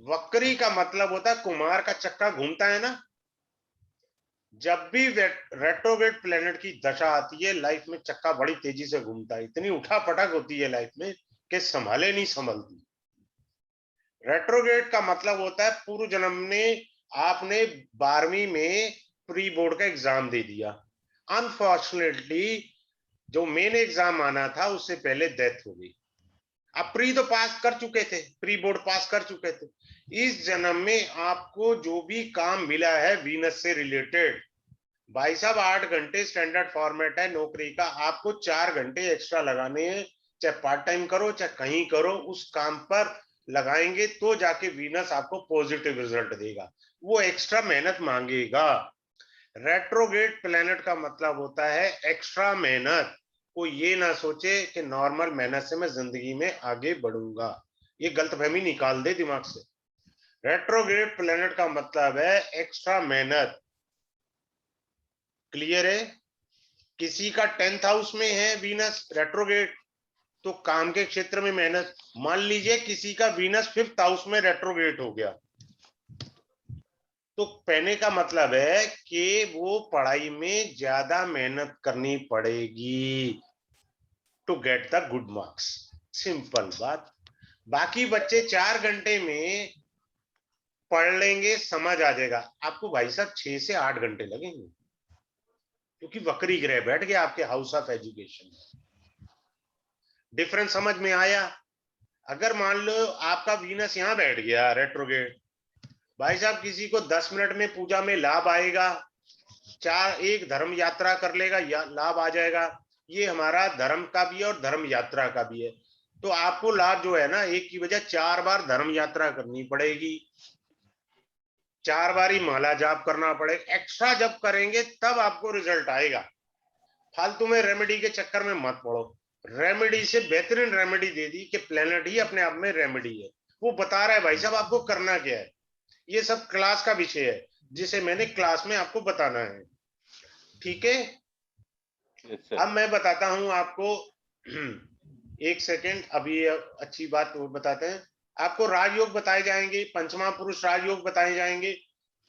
वक्री का मतलब होता है कुमार का चक्का घूमता है ना। जब भी रेट्रोग्रेड प्लेनेट की दशा आती है, लाइफ में चक्का बड़ी तेजी से घूमता है, इतनी उठा पटक होती है लाइफ में कि संभाले नहीं संभलती। रेट्रोग्रेड का मतलब होता है पूर्व जन्म में आपने 12वीं में प्री बोर्ड का एग्जाम दे दिया, अनफॉर्चुनेटली जो मेन एग्जाम आना था उससे पहले डेथ हो गई। आप प्री तो पास कर चुके थे, प्री बोर्ड पास कर चुके थे। इस जन्म में आपको जो भी काम मिला है वीनस से रिलेटेड, भाई साहब 8 घंटे स्टैंडर्ड फॉर्मेट है नौकरी का, आपको 4 घंटे एक्स्ट्रा लगाने हैं। चाहे पार्ट टाइम करो चाहे कहीं करो, उस काम पर लगाएंगे तो जाके वीनस आपको पॉजिटिव रिजल्ट देगा, वो एक्स्ट्रा मेहनत मांगेगा। रेट्रोग्रेड प्लेनेट का मतलब होता है एक्स्ट्रा मेहनत। कोई ये ना सोचे कि नॉर्मल मेहनत से मैं जिंदगी में आगे बढ़ूंगा, ये गलतफहमी निकाल दे दिमाग से। रेट्रोग्रेड प्लेनेट का मतलब है एक्स्ट्रा मेहनत। क्लियर है? किसी का 10th हाउस में है वीनस रेट्रोग्रेड, तो काम के क्षेत्र में मेहनत। मान लीजिए किसी का वीनस 5th हाउस में रेट्रोग्रेड हो गया, तो कहने का मतलब है कि वो पढ़ाई में ज्यादा मेहनत करनी पड़ेगी to get the good marks. Simple बात। बाकी बच्चे 4 घंटे में पढ़ लेंगे, समझ आ जाएगा। आपको भाई साहब 6 से 8 घंटे लगेंगे, क्योंकि वक्री ग्रह बैठ गया आपके हाउस ऑफ एजुकेशन। डिफरेंस समझ में आया? अगर मान लो आपका वीनस यहां बैठ गया रेट्रोग्रेड, भाई साहब किसी को 10 मिनट में पूजा में लाभ आएगा, एक धर्म यात्रा कर लेगा या लाभ आ जाएगा। ये हमारा धर्म का भी है और धर्म यात्रा का भी है। तो आपको लाभ जो है ना, एक की बजाय 4 बार धर्म यात्रा करनी पड़ेगी, 4 बार ही माला जाप करना पड़ेगा। एक्स्ट्रा जब करेंगे तब आपको रिजल्ट आएगा। फालतू में रेमेडी के चक्कर में मत पड़ो। रेमेडी से बेहतरीन रेमेडी दे दी कि प्लेनेट ही अपने आप में रेमेडी है। वो बता रहा है भाई साहब आपको करना क्या है। ये सब क्लास का विषय है जिसे मैंने क्लास में आपको बताना है। ठीक है? yes, sir. अब मैं बताता हूं आपको एक सेकेंड, अभी अच्छी बात वो बताते हैं। आपको राजयोग बताए जाएंगे, पंचमा पुरुष राजयोग बताए जाएंगे।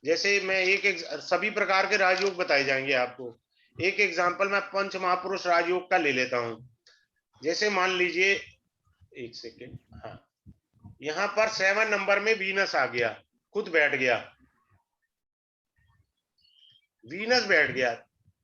जैसे मैं सभी प्रकार के राजयोग बताए जाएंगे आपको। एक एग्जांपल मैं पंच महापुरुष राजयोग का ले लेता हूं। जैसे मान लीजिए, एक सेकेंड, हाँ, यहां पर 7 नंबर में वीनस आ गया, खुद बैठ गया, वीनस बैठ गया।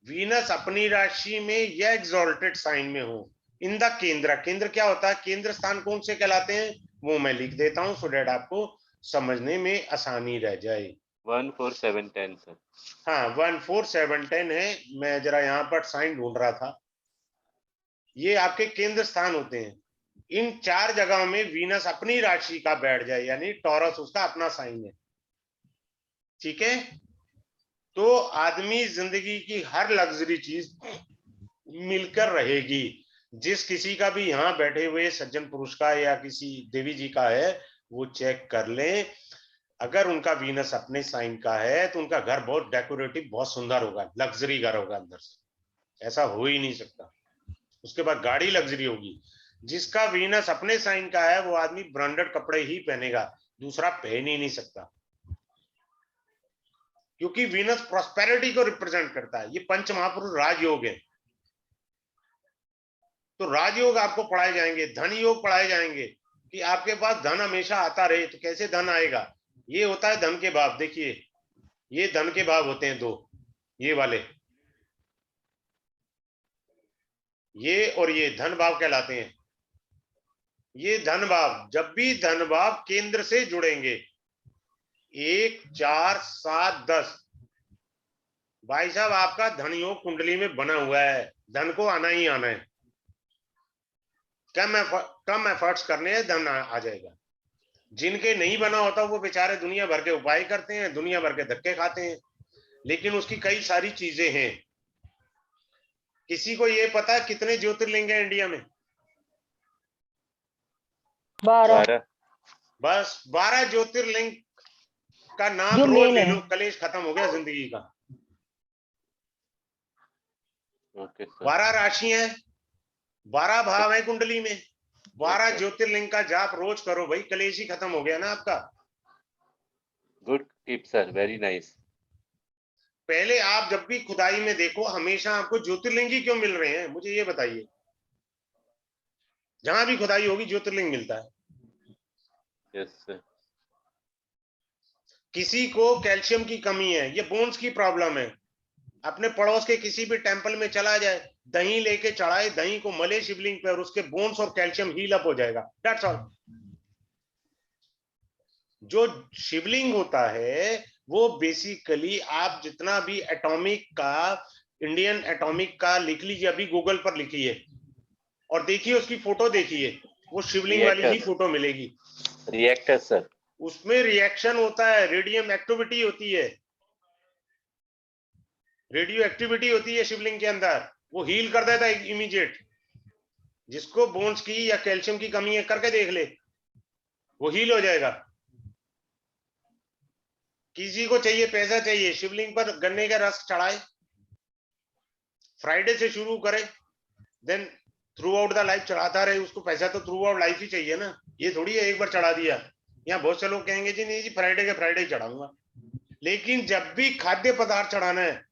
वीनस अपनी राशि में या एग्जॉल्टेड साइन में हो इन द केंद्र। केंद्र क्या होता है, केंद्र स्थान कौन से कहलाते हैं, वो मैं लिख देता हूं सो दैट आपको समझने में आसानी रह जाए। 1 4 7 10 सर। हाँ 1 4 7 10 है। मैं जरा यहाँ पर साइन ढूंढ रहा था। ये आपके केंद्र स्थान होते हैं। इन 4 जगहों में वीनस अपनी राशि का बैठ जाए, यानी टॉरस उसका अपना साइन है। ठीक है? तो आदमी जिंदगी की हर लग्जरी चीज मिलकर रहेगी। जिस किसी का भी यहाँ बैठे हुए सज्जन पुरुष का या किसी देवी जी का है, वो चेक कर लें। अगर उनका वीनस अपने साइन का है तो उनका घर बहुत डेकोरेटिव, बहुत सुंदर होगा, लग्जरी घर होगा अंदर से, ऐसा हो ही नहीं सकता। उसके बाद गाड़ी लग्जरी होगी। जिसका वीनस अपने साइन का है वो आदमी ब्रांडेड कपड़े ही पहनेगा, दूसरा पहन ही नहीं सकता, क्योंकि वीनस प्रॉस्पेरिटी को रिप्रेजेंट करता है। ये पंच महापुरुष राजयोग है। तो राजयोग आपको पढ़ाए जाएंगे, धन योग पढ़ाए जाएंगे कि आपके पास धन हमेशा आता रहे। तो कैसे धन आएगा, ये होता है धन के बाप। देखिए ये धन के भाव होते हैं 2, ये वाले, ये और ये धन भाव कहलाते हैं। ये धन भाव, जब भी धन भाव केंद्र से जुड़ेंगे 1, 4, 7, 10, भाई साहब आपका धन योग कुंडली में बना हुआ है, धन को आना ही आना है। कम एफर्ट्स करने हैं, धन आ जाएगा। जिनके नहीं बना होता वो बेचारे दुनिया भर के उपाय करते हैं, दुनिया भर के धक्के खाते हैं, लेकिन उसकी कई सारी चीजें हैं। किसी को ये पता है कितने ज्योतिर्लिंग हैं इंडिया में? 12। बस 12 ज्योतिर्लिंग का नाम जो रोज मेन ले है। लो, कलेश खत्म हो गया जिंदगी का। Okay sir. 12 राशि हैं, 12 भाव है कुंडली में, 12 सर। ज्योतिर्लिंग का जाप रोज करो भाई, कलेश ही खत्म हो गया ना आपका। Good tip sir, very nice. पहले आप जब भी खुदाई में देखो, हमेशा आपको ज्योतिर्लिंग ही क्यों मिल रहे हैं, मुझे ये बताइए। जहां भी खुदाई होगी ज्योतिर्लिंग मिलता है। Yes sir. किसी को कैल्शियम की कमी है, ये बोन्स की प्रॉब्लम है, अपने पड़ोस के किसी भी टेंपल में चला जाए, दही लेके चढ़ाए, दही को मले शिवलिंग पे और उसके बोन्स और कैल्शियम हील अप हो जाएगा। That's all. जो शिवलिंग होता है वो बेसिकली, आप जितना भी एटॉमिक का, इंडियन एटॉमिक का लिख लीजिए, अभी गूगल पर लिखिए और देखिए उसकी फोटो देखिए, वो शिवलिंग वाली ही फोटो मिलेगी। Reactor sir. उसमें रिएक्शन होता है, रेडियम एक्टिविटी होती है, रेडियो एक्टिविटी होती है शिवलिंग के अंदर, वो हील कर देता है इमीडिएट। जिसको बोन्स की या कैल्शियम की कमी है करके देख ले, वो हील हो जाएगा। किसी को चाहिए पैसा चाहिए, शिवलिंग पर गन्ने का रस चढ़ाए, फ्राइडे से शुरू करे, then throughout the life चढ़ाता रहे। उसको पैसा तो थ्रू आउट लाइफ ही चाहिए ना, ये थोड़ी है एक बार चढ़ा दिया। यहाँ बहुत से लोग कहेंगे जी नहीं जी फ्राइडे के फ्राइडे ही चढ़ाऊंगा, लेकिन जब भी खाद्य पदार्थ चढ़ाना है,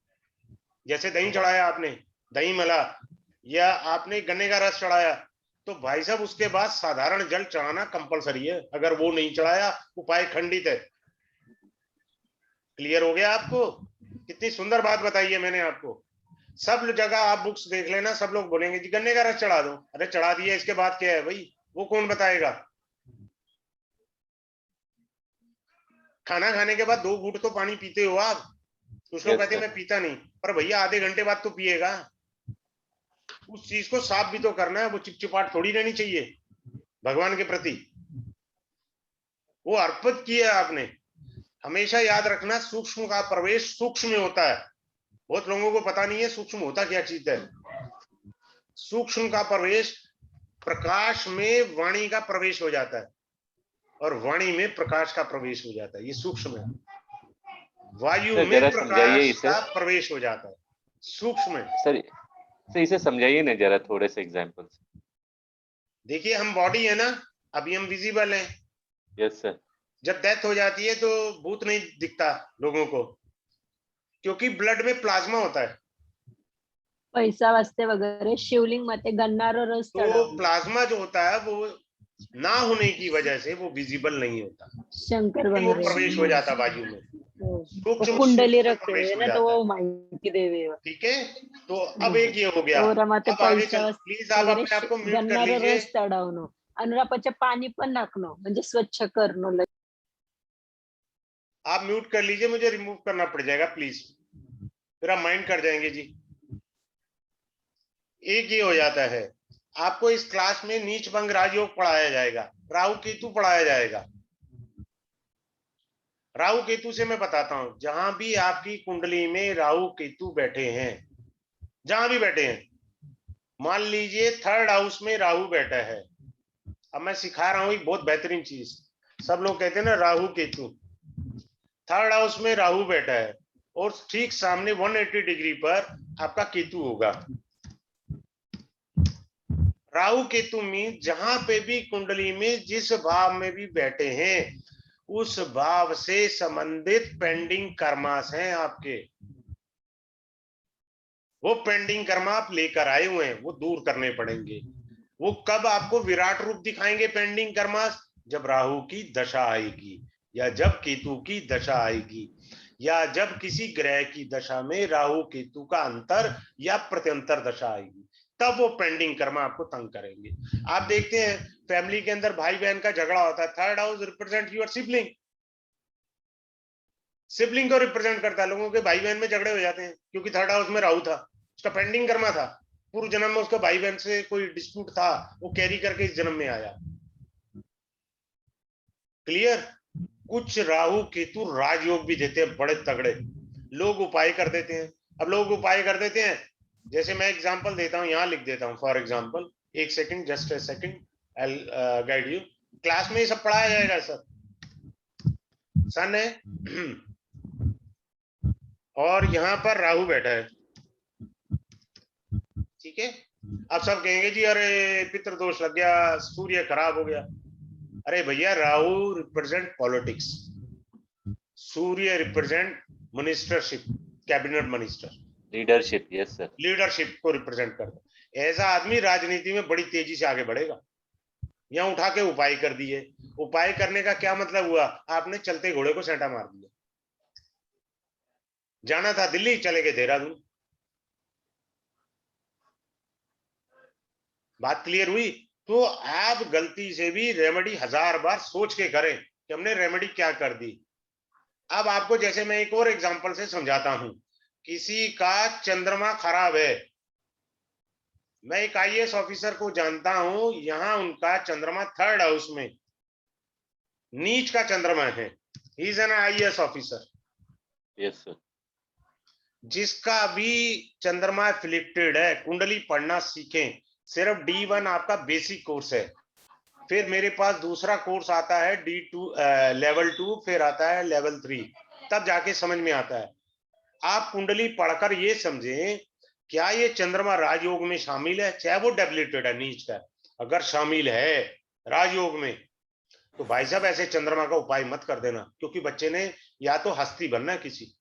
जैसे दही चढ़ाया आपने, दही मला, या आपने गन्ने का रस चढ़ाया, तो भाई साहब उसके बाद साधारण जल चढ़ाना कंपलसरी है। अगर वो नहीं चढ़ाया, उपाय खंडित है। क्लियर हो गया आपको? कितनी सुंदर बात बताई है मैंने आपको। सब जगह आप बुक्स देख लेना, सब लोग बोलेंगे जी गन्ने का रस चढ़ा दो। अरे चढ़ा दिया, इसके बाद क्या है भाई, वो कौन बताएगा? खाना खाने के बाद 2 घूंट तो पानी पीते हो आप। कुछ लोग कहते हैं मैं पीता नहीं, पर भैया आधे घंटे बाद तो पिएगा। उस चीज को साफ भी तो करना है, वो चिपचिपाहट थोड़ी रहनी चाहिए भगवान के प्रति। वो अर्पित किया आपने। हमेशा याद रखना, सूक्ष्म का प्रवेश सूक्ष्म में होता है। बहुत लोगों को पता नहीं है सूक्ष्म होता क्या चीज है। सूक्ष्म का प्रवेश, प्रकाश में वाणी का प्रवेश हो जाता है और वाणी में प्रकाश का प्रवेश हो जाता है, ये सूक्ष्म है। वायु में प्रकाश का प्रवेश हो जाता है, सूक्ष्म है। सर इसे समझाइए ना जरा थोड़े से एग्जांपल से। देखिए हम बॉडी है ना, अभी हम विजिबल हैं। Yes sir. जब डेथ हो जाती है तो भूत नहीं दिखता लोगों को, क्योंकि ब्लड में प्लाज्मा होता है। पैसा वास्ते वगैरह शिवलिंग मध्ये गन्नारो रस तो चढ़ावो। प्लाज्मा जो होता है वो ना होने की वजह से वो विजिबल नहीं होता, शंकर वो वगैरह प्रवेश हो जाता वायु में। सूक्ष्म कुंडली सूक्ष्म रखते प्रवेश हैं हो ना, जाता तो है। वो माहिती देवे। ठीक है, तो अब एक ये हो गया। और हमारे अब आगे पैसा चल, प्लीज आप अपने आप को म्यूट कर गन्नारो लीजिए। रस चढावणं आणि रापाचे पाणी पण नाखणं म्हणजे स्वच्छ करणं। आप म्यूट कर लीजिए, मुझे रिमूव करना पड़ जाएगा प्लीज, फिर आप माइंड कर जाएंगे जी। एक ये हो जाता है, आपको इस क्लास में नीच भंग राजयोग पढ़ाया जाएगा, राहु केतु पढ़ाया जाएगा। राहु केतु से मैं बताता हूं, जहां भी आपकी कुंडली में राहु केतु बैठे हैं, जहां भी बैठे हैं, मान लीजिए 3rd हाउस में राहु बैठा है। अब मैं सिखा रहा हूं एक बहुत बेहतरीन चीज। सब लोग कहते हैं ना राहु केतु, 3rd हाउस में राहु बैठा है और ठीक सामने 180 डिग्री पर आपका केतु होगा। राहु केतु में जहां पे भी कुंडली में जिस भाव में भी बैठे हैं, उस भाव से संबंधित पेंडिंग कर्मास हैं आपके। वो पेंडिंग कर्मा आप लेकर आए हुए हैं, वो दूर करने पड़ेंगे। वो कब आपको विराट रूप दिखाएंगे पेंडिंग कर्मास? जब राहु की दशा आएगी या जब केतु की दशा आएगी, या जब किसी ग्रह की दशा में राहु केतु का अंतर या प्रत्यंतर दशा आएगी, तब वो पेंडिंग कर्म आपको तंग करेंगे। आप देखते हैं फैमिली के अंदर भाई बहन का झगड़ा होता है, third house represent your sibling, sibling को रिप्रेजेंट करता है। लोगों के भाई बहन में झगड़े हो जाते हैं क्योंकि थर्ड हाउस में राहु था, उसका पेंडिंग कर्मा था, पूर्व जन्म में उसका भाई बहन से कोई डिस्प्यूट था, वो कैरी करके इस जन्म में आया। क्लियर? कुछ राहु केतु राजयोग भी देते हैं बड़े तगड़े, लोग उपाय कर देते हैं। अब लोग उपाय कर देते हैं, जैसे मैं एग्जांपल देता हूं, यहां लिख देता हूं फॉर एग्जांपल, एक second, just a second, I guide you. Class में ये सब पढ़ाया जाएगा सर, सन है और यहाँ पर राहु बैठा है, ठीक है। अब सब कहेंगे जी अरे पितृ दोष लग गया, सूर्य खराब हो गया। अरे भैया, Rahu represent politics, Surya represent ministership, cabinet minister, leadership, yes sir, leadership को रिप्रेजेंट करता है। ऐसा आदमी राजनीति में बड़ी तेजी से आगे बढ़ेगा। यहाँ उठा के उपाय कर दिए, उपाय करने का क्या मतलब हुआ? आपने चलते घोड़े को सेंटा मार दिया। जाना था दिल्ली, चले गए देहरादून। बात क्लियर हुई? तो आप गलती से भी रेमेडी 1000 बार सोच के करें कि हमने रेमेडी क्या कर दी। अब आपको जैसे मैं एक और एग्जांपल से समझाता हूं, किसी का चंद्रमा खराब है, मैं एक आईएएस ऑफिसर को जानता हूं, यहां उनका चंद्रमा थर्ड हाउस में नीच का चंद्रमा है, he is an IAS officer. Yes sir, जिसका भी चंद्रमा एफिलिक्टेड है, कुंडली पढ़ना सीखें। सिर्फ D1 आपका बेसिक कोर्स है, फिर मेरे पास दूसरा कोर्स आता है D2 लेवल 2, फिर आता है लेवल 3, तब जाके समझ में आता है। आप कुंडली पढ़कर ये समझें, क्या ये चंद्रमा राजयोग में शामिल है, चाहे वो डेबिलिटेड है, नीच का। अगर शामिल है राजयोग में, तो भाई साहब ऐसे चंद्रमा का उपाय मत कर देना, क्योंकि बच्चे ने या तो हस्ती बनना है किसी,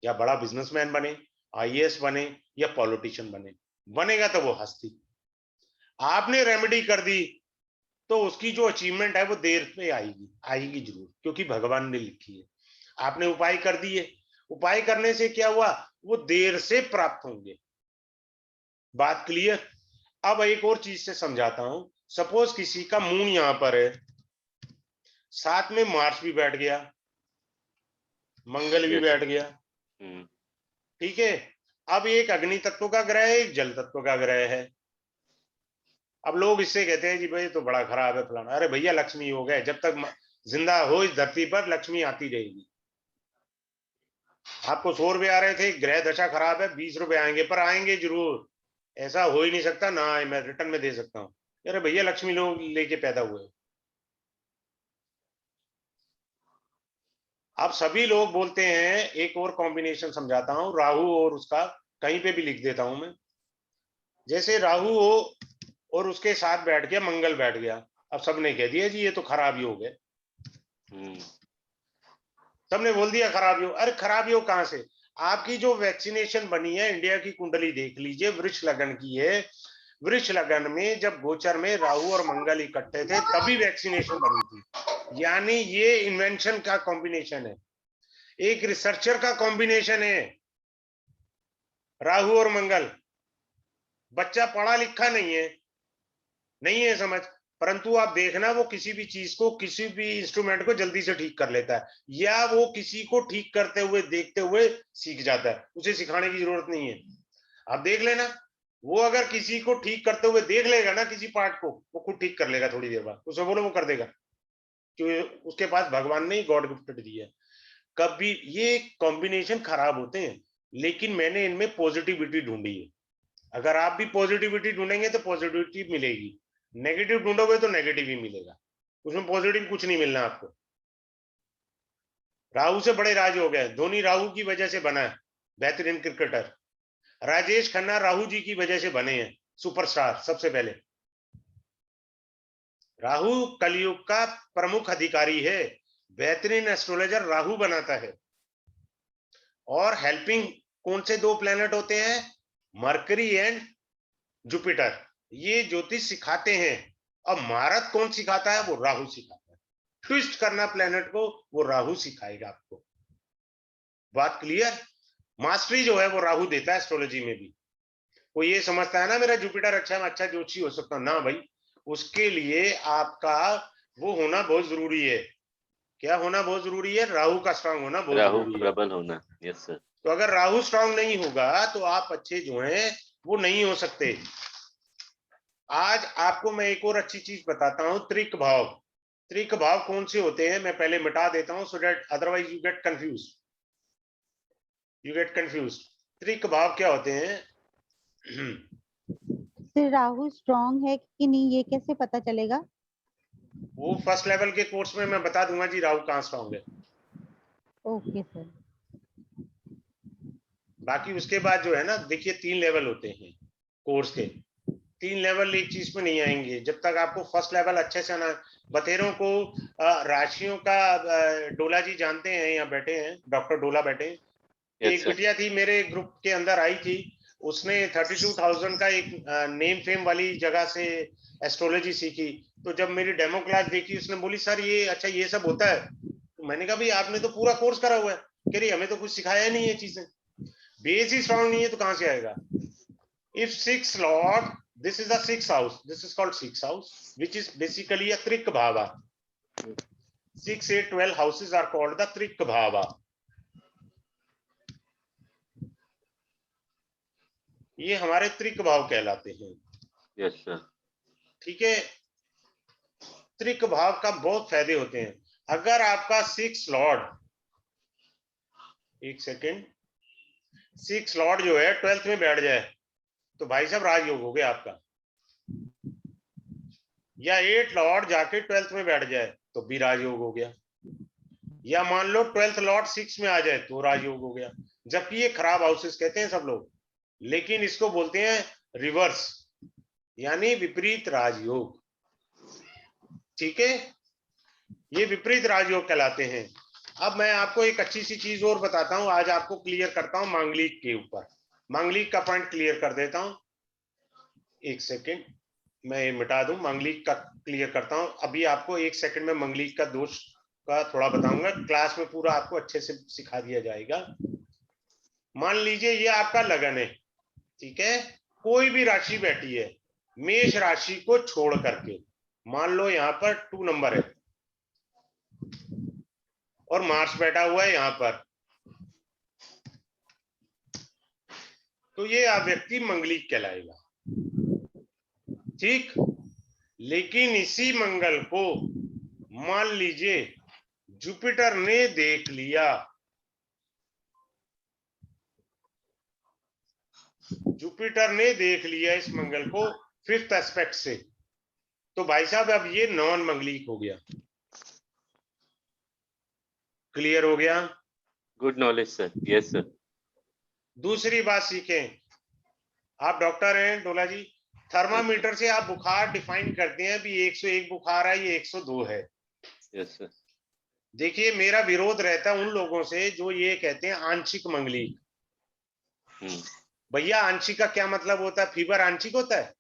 या बड़ा बिजनेसमैन बने, आईएएस बने, या पॉलिटिशियन बने। बनेगा तो वो हस्ती। आपने रेमेडी कर दी तो उसकी जो अचीवमेंट है वो देर पे आएगी, आएगी जरूर, क्योंकि भगवान ने लिखी है। आपने उपाय कर दिए, उपाय करने से क्या हुआ? वो देर से प्राप्त होंगे। बात क्लियर? अब एक और चीज से समझाता हूं। सपोज किसी का मून यहां पर है, साथ में मार्स भी बैठ गया, मंगल भी बैठ गया, ठीक है। अब एक अग्नि तत्व का ग्रह है, एक जल तत्व का ग्रह है। अब लोग इससे कहते हैं जी भाई तो बड़ा खराब है फलाना। अरे भैया, लक्ष्मी योग है, जब तक जिंदा हो इस धरती पर लक्ष्मी आती रहेगी। आपको 100 रुपए आ रहे थे, ग्रह दशा खराब है, 20 रुपए आएंगे, पर आएंगे जरूर। ऐसा हो ही नहीं सकता ना, मैं रिटर्न में दे सकता हूँ। अरे भैया, लक्ष्मी लोग लेके पैदा हुए। अब सभी लोग बोलते हैं, एक और कॉम्बिनेशन समझाता हूं, राहु और उसका कहीं पे भी लिख देता हूं मैं। जैसे राहु हो और उसके साथ बैठ गया मंगल, बैठ गया। अब सबने कह दिया जी ये तो खराब योग है, सबने बोल दिया खराब योग। अरे खराब योग कहां से? आपकी जो वैक्सीनेशन बनी है, इंडिया की कुंडली देख लीजिए, वृक्ष लगन की है। वृक्ष लगन में जब गोचर में राहु और मंगल इकट्ठे थे, तभी वैक्सीनेशन बनी थी। यानी ये इन्वेंशन का कॉम्बिनेशन है, एक रिसर्चर का कॉम्बिनेशन है, राहु और मंगल। बच्चा पढ़ा लिखा नहीं है समझ, परंतु आप देखना वो किसी भी चीज को, किसी भी इंस्ट्रूमेंट को जल्दी से ठीक कर लेता है, या वो किसी को ठीक करते हुए देखते हुए सीख जाता है, उसे सिखाने की जरूरत नहीं है। आप देख लेना, वो अगर किसी को ठीक करते हुए देख लेगा ना, किसी पार्ट को, वो खुद ठीक कर लेगा थोड़ी देर बाद। उसे बोलो, वो कर देगा, क्योंकि उसके पास भगवान ने गॉड गिफ्टेड दिया है। कभी ये कॉम्बिनेशन खराब होते हैं, लेकिन मैंने इनमें पॉजिटिविटी ढूंढी है। अगर आप भी पॉजिटिविटी ढूंढेंगे तो पॉजिटिविटी मिलेगी, नेगेटिव ढूंढोगे तो नेगेटिव ही मिलेगा, उसमें पॉजिटिव कुछ नहीं मिलना आपको। राहु से बड़े राज हो गए, धोनी राहु की वजह से बना है बेहतरीन क्रिकेटर। राजेश खन्ना राहु जी की वजह से बने हैं सुपरस्टार सबसे पहले। राहु कलयुग का प्रमुख अधिकारी है, बेहतरीन एस्ट्रोलॉजर राहु बनाता है। और हेल्पिंग कौन से 2 प्लेनेट होते हैं? मरकरी एंड जुपिटर, ये ज्योतिष सिखाते हैं। अब महारत कौन सिखाता है? वो राहु सिखाता है। ट्विस्ट करना प्लेनेट को वो राहु सिखाएगा आपको। बात क्लियर? मास्टरी जो है वो राहु देता है एस्ट्रोलॉजी में भी। कोई ये समझता है ना मेरा जुपिटर अच्छा है, मैं अच्छा ज्योतिषी हो सकता हूं, ना भाई, उसके लिए आपका वो होना बहुत जरूरी है। क्या होना बहुत जरूरी है? राहु का स्ट्रांग होना बहुत राहु जरूरी है। प्रबल होना। Yes sir. तो अगर राहु स्ट्रांग नहीं होगा तो आप अच्छे जो हैं वो नहीं हो सकते। आज आपको मैं एक और अच्छी चीज बताता हूं, त्रिक भाव। त्रिक भाव कौन से होते हैं मैं पहले मिटा देता हूं, so that otherwise you get confuse. त्रिक भाव क्या होते हैं? सर राहु स्ट्रांग है कि नहीं ये कैसे पता चलेगा? वो फर्स्ट लेवल के कोर्स में मैं बता दूंगा जी राहु कहाँ स्ट्रांग है। Okay sir. बाकी उसके बाद जो है ना, देखिए 3 लेवल होते हैं कोर्स के। 3 लेवल एक चीज में नहीं आएंगे जब तक आपको फर्स्ट लेवल अच्छे से ना। बतेरों को राशियों का डोला जी जानते हैं, यहाँ बैठे हैं डॉक्टर डोला बैठे हैं। यस एक सर। बिटिया थी मेरे ग्रुप के अंदर आई थी, उसने 32,000 का एक नेम फेम वाली जगह से एस्ट्रोलॉजी सीखी। तो जब मेरी डेमो क्लास देखी उसने बोली सर ये अच्छा ये सब होता है। तो मैंने कहा भाई आपने तो पूरा कोर्स करा हुआ है। कह रही हमें तो कुछ सिखाया नहीं है चीजें, बेस ही स्ट्रांग नहीं है तो कहां से आएगा? If 6 lord, this is the 6th house, this is called 6th house, which is basically a Trik Bhava. 6, 8, 12 houses are called the Trik Bhava. ये हमारे त्रिक भाव कहलाते हैं। Yes sir. ठीक है, त्रिक भाव का बहुत फायदे होते हैं। अगर आपका 6 लॉर्ड, एक सेकेंड, 6 लॉर्ड जो है 12th में बैठ जाए तो भाई साहब राजयोग हो गया आपका। या 8 लॉर्ड जाके 12th में बैठ जाए तो भी राजयोग हो गया। या मान लो 12th लॉर्ड 6 में आ जाए तो राजयोग हो गया। जबकि ये खराब हाउसेस कहते हैं सब लोग, लेकिन इसको बोलते हैं रिवर्स, यानी विपरीत राजयोग। ठीक है, ये विपरीत राजयोग कहलाते हैं। अब मैं आपको एक अच्छी सी चीज और बताता हूं, आज आपको क्लियर करता हूं मांगलिक के ऊपर। मांगलिक का पॉइंट क्लियर कर देता हूं, एक सेकेंड मैं ये मिटा दूं, मांगलिक का क्लियर करता हूं। अभी आपको एक सेकंड में मांगलिक का दोष का थोड़ा बताऊंगा, क्लास में पूरा आपको अच्छे से सिखा दिया जाएगा। मान लीजिए ये आपका लगन है, ठीक है, कोई भी राशि बैठी है मेष राशि को छोड़ करके, मान लो यहाँ पर 2 नंबर है और मार्स बैठा हुआ है यहाँ पर, तो ये व्यक्ति मंगलिक कहलाएगा। ठीक, लेकिन इसी मंगल को मान लीजिए जुपिटर ने देख लिया, जुपिटर ने देख लिया इस मंगल को 5th एस्पेक्ट से, तो भाई साहब अब ये नॉन मंगलिक हो गया। क्लियर हो गया? Good knowledge sir. Yes sir. दूसरी बात सीखें, आप डॉक्टर हैं डोला जी, थर्मामीटर से आप बुखार डिफाइन करते हैं भी 101 बुखार है, ये 102 है। Yes sir. देखिए मेरा विरोध रहता है उन लोगों से जो ये कहते हैं आंशिक मंगलिक। भैया आंशिक का क्या मतलब होता है? फीवर आंशिक होता है?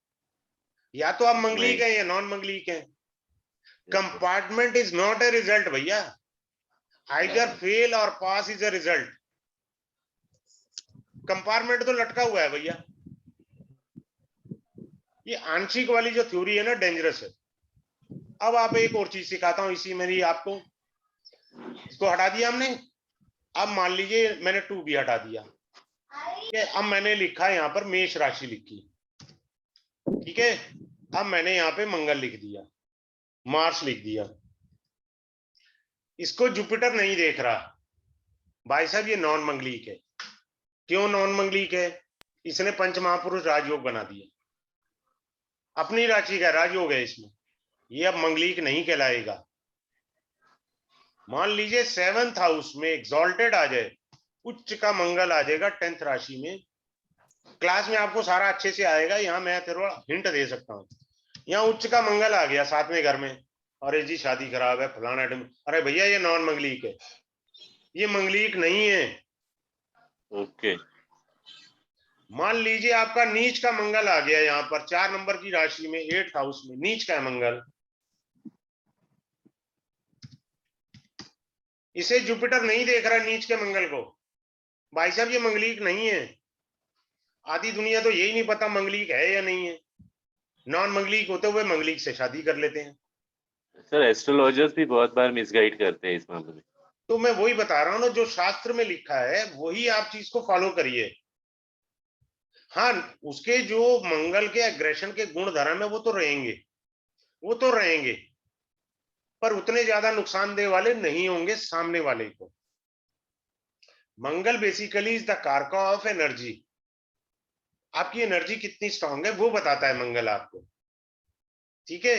या तो आप मंगलिक है या नॉन मंगलिक है। Compartment is not a result भैया, आइदर फेल और पास इज अ रिजल्ट। कंपार्टमेंट तो लटका हुआ है भैया। ये आंशिक वाली जो थ्योरी है ना, डेंजरस है। अब आप एक और चीज सिखाता हूं इसी में ही आपको। इसको हटा दिया हमने, अब मान लीजिए मैंने 2 भी हटा दिया, ठीक है। अब मैंने लिखा यहाँ पर मेष राशि लिखी, ठीक है। अब मैंने यहाँ पे मंगल लिख दिया, मार्स लिख दिया, इसको जुपिटर नहीं देख रहा, भाई साहब ये नॉन मंगलिक है। क्यों नॉन मंगलिक है? इसने पंच महापुरुष राजयोग बना दिया, अपनी राशि का राजयोग है इसमें, ये अब मंगलिक नहीं कहलाएगा। मान लीजिए 7th हाउस में एग्जॉल्टेड आ जाए, उच्च का मंगल आ जाएगा 10th राशि में। क्लास में आपको सारा अच्छे से आएगा, यहाँ मैं थोड़ा हिंट दे सकता हूँ। यहाँ उच्च का मंगल आ गया 7वें घर में, अरे जी शादी खराब है फलाना, अरे भैया ये नॉन मंगलिक है, ये मंगलिक नहीं है। ओके। मान लीजिए आपका नीच का मंगल आ गया यहाँ पर 4 नंबर की राशि में, 8th हाउस में नीच का मंगल, इसे जुपिटर नहीं देख रहा नीच के मंगल को, भाई साहब ये मंगलिक नहीं है। आधी दुनिया तो यही नहीं पता मंगलिक है या नहीं है। नॉन मंगलिक होते हुए मंगलिक से शादी कर लेते हैं। सर एस्ट्रोलॉजर्स भी बहुत बार मिसगाइड करते हैं इस मामले में। तो मैं वही बता रहा हूँ ना, जो शास्त्र में लिखा है वही आप चीज को फॉलो करिए। हाँ, उसके जो मंगल के एग्रेशन के गुण धर्म है वो तो रहेंगे, वो तो रहेंगे, पर उतने ज्यादा नुकसानदेह वाले नहीं होंगे सामने वाले को। मंगल basically is the karaka of energy. आपकी एनर्जी कितनी स्ट्रांग है वो बताता है मंगल आपको। ठीक है,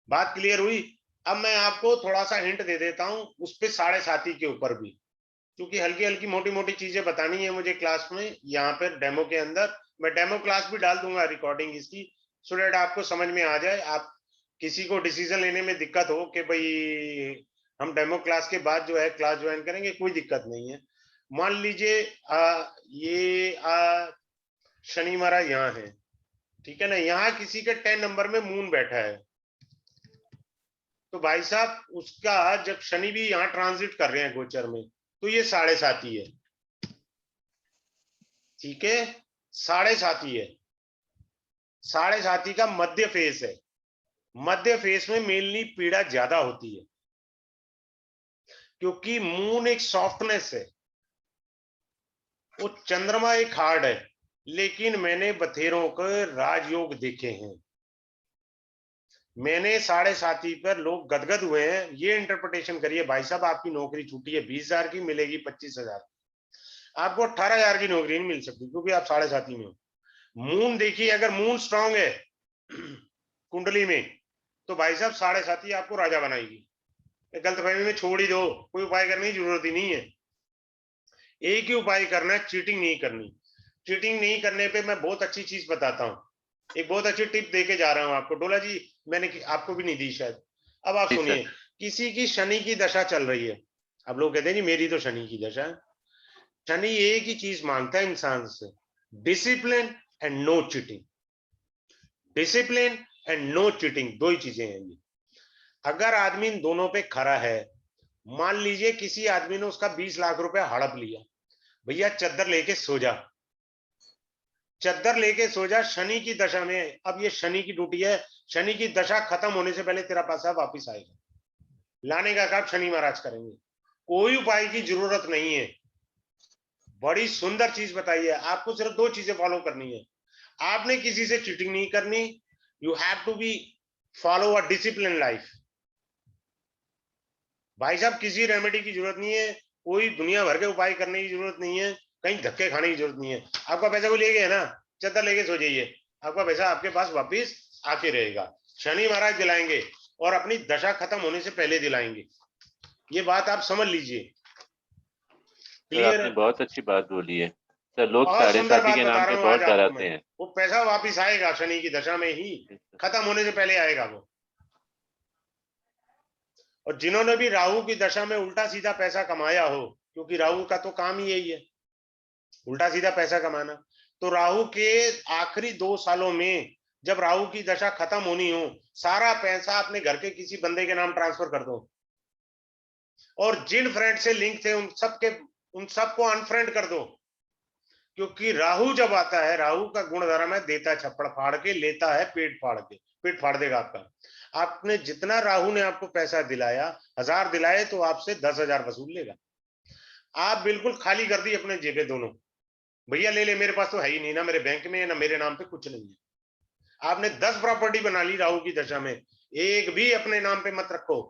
बात क्लियर हुई। अब मैं आपको थोड़ा सा हिंट दे देता हूं उस पे 7.5 के ऊपर भी, क्योंकि हल्की हल्की मोटी मोटी चीजें बतानी है मुझे क्लास में। यहाँ पर डेमो के अंदर मैं डेमो क्लास भी डाल दूंगा रिकॉर्डिंग इसकी, सो दैट आपको समझ में आ जाए। आप किसी को डिसीजन लेने में दिक्कत हो कि भाई हम डेमो क्लास के बाद जो है क्लास ज्वाइन करेंगे, कोई दिक्कत नहीं है। मान लीजिए ये शनि महाराज यहाँ है, ठीक है ना, यहाँ किसी के 10 नंबर में मून बैठा है, तो भाई साहब उसका जब शनि भी यहाँ ट्रांजिट कर रहे हैं गोचर में, तो ये 7.5 है। ठीक है, 7.5 है। 7.5 का मध्य फेस है। मध्य फेस में मेनली पीड़ा ज्यादा होती है, क्योंकि मून एक सॉफ्टनेस है, वो चंद्रमा एक हार्ड है। लेकिन मैंने बथेरों के राजयोग देखे हैं, मैंने 7.5 पर लोग गदगद हुए हैं। ये इंटरप्रिटेशन करिए भाई साहब, आपकी नौकरी छूटी है 20,000 की, मिलेगी 25,000, आपको 18,000 की नौकरी नहीं मिल सकती क्योंकि आप 7.5 में हो। मून देखिए, अगर मून स्ट्रांग है कुंडली में, तो भाई साहब 7.5 आपको राजा बनाएगी। गलतफहमी में छोड़ ही दो, कोई उपाय करने की जरूरत ही नहीं है। एक ही उपाय करना है, चीटिंग नहीं करनी। चीटिंग नहीं करने पे मैं बहुत अच्छी चीज बताता हूँ, एक बहुत अच्छी टिप देके जा रहा हूँ आपको। डोला जी मैंने आपको भी नहीं दी शायद, अब आप जी सुनिए। सर। किसी की शनि की दशा चल रही है, अब लोग कहते हैं जी मेरी तो शनि की दशा है। शनि एक ही चीज मांगता है इंसान से, discipline and no cheating. Discipline and no cheating, दो ही चीजें हैं ये। अगर आदमी इन दोनों पे खरा है, मान लीजिए किसी आदमी ने उसका 20 लाख रुपया हड़प लिया, भैया चद्दर लेके सो जा, चद्दर लेके सो जा शनि की दशा में। अब ये शनि की ड्यूटी है, शनि की दशा खत्म होने से पहले तेरा पैसा वापिस आएगा। लाने का काम शनि महाराज करेंगे, कोई उपाय की जरूरत नहीं है। बड़ी सुंदर चीज बताई है आपको, सिर्फ 2 चीजें फॉलो करनी है। आपने किसी से चीटिंग नहीं करनी, you have to be follow a discipline life. भाई साहब किसी रेमेडी की जरूरत नहीं है, कोई दुनिया भर के उपाय करने की जरूरत नहीं है, कहीं धक्के खाने की जरूरत नहीं है। आपका पैसा को ले गए ना, चद्दर लेके सो जाइए, आपका पैसा आपके पास वापिस आके रहेगा। शनि महाराज दिलाएंगे और अपनी दशा खत्म होने से पहले दिलाएंगे, ये बात आप समझ लीजिए। सर क्लियर आपने है? बहुत अच्छी बात बोली है। सर लोग बहुत सुंदर 7.5 बात के बता नाम रहा पे हूँ आज बहुत आपको मैं, डराते हैं। वो पैसा वापिस आएगा शनि की दशा में ही, खत्म होने से पहले आएगा वो। और जिन्होंने भी राहु की दशा में उल्टा सीधा पैसा कमाया हो, क्योंकि राहु का तो काम ही यही है, उल्टा सीधा पैसा कमाना, तो राहु के आखिरी 2 सालों में जब राहु की दशा खत्म होनी हो, सारा पैसा अपने घर के किसी बंदे के नाम ट्रांसफर कर दो, और जिन फ्रेंड से लिंक थे उन सबको अनफ्रेंड कर दो। क्योंकि राहु जब आता है, राहु का गुण धर्म है देता छप्पड़ फाड़ के, लेता है पेट फाड़ के, पेट फाड़ देगा आपका। आपने जितना राहु ने आपको पैसा दिलाया, 1000 दिलाए तो आपसे 10,000 वसूल लेगा। आप बिल्कुल खाली कर दी अपने जेबें दोनों, भैया ले ले, मेरे पास तो है ही नहीं, ना मेरे बैंक में है ना मेरे नाम पे कुछ नहीं है। आपने 10 प्रॉपर्टी बना ली राहु की दशा में, एक भी अपने नाम पे मत रखो,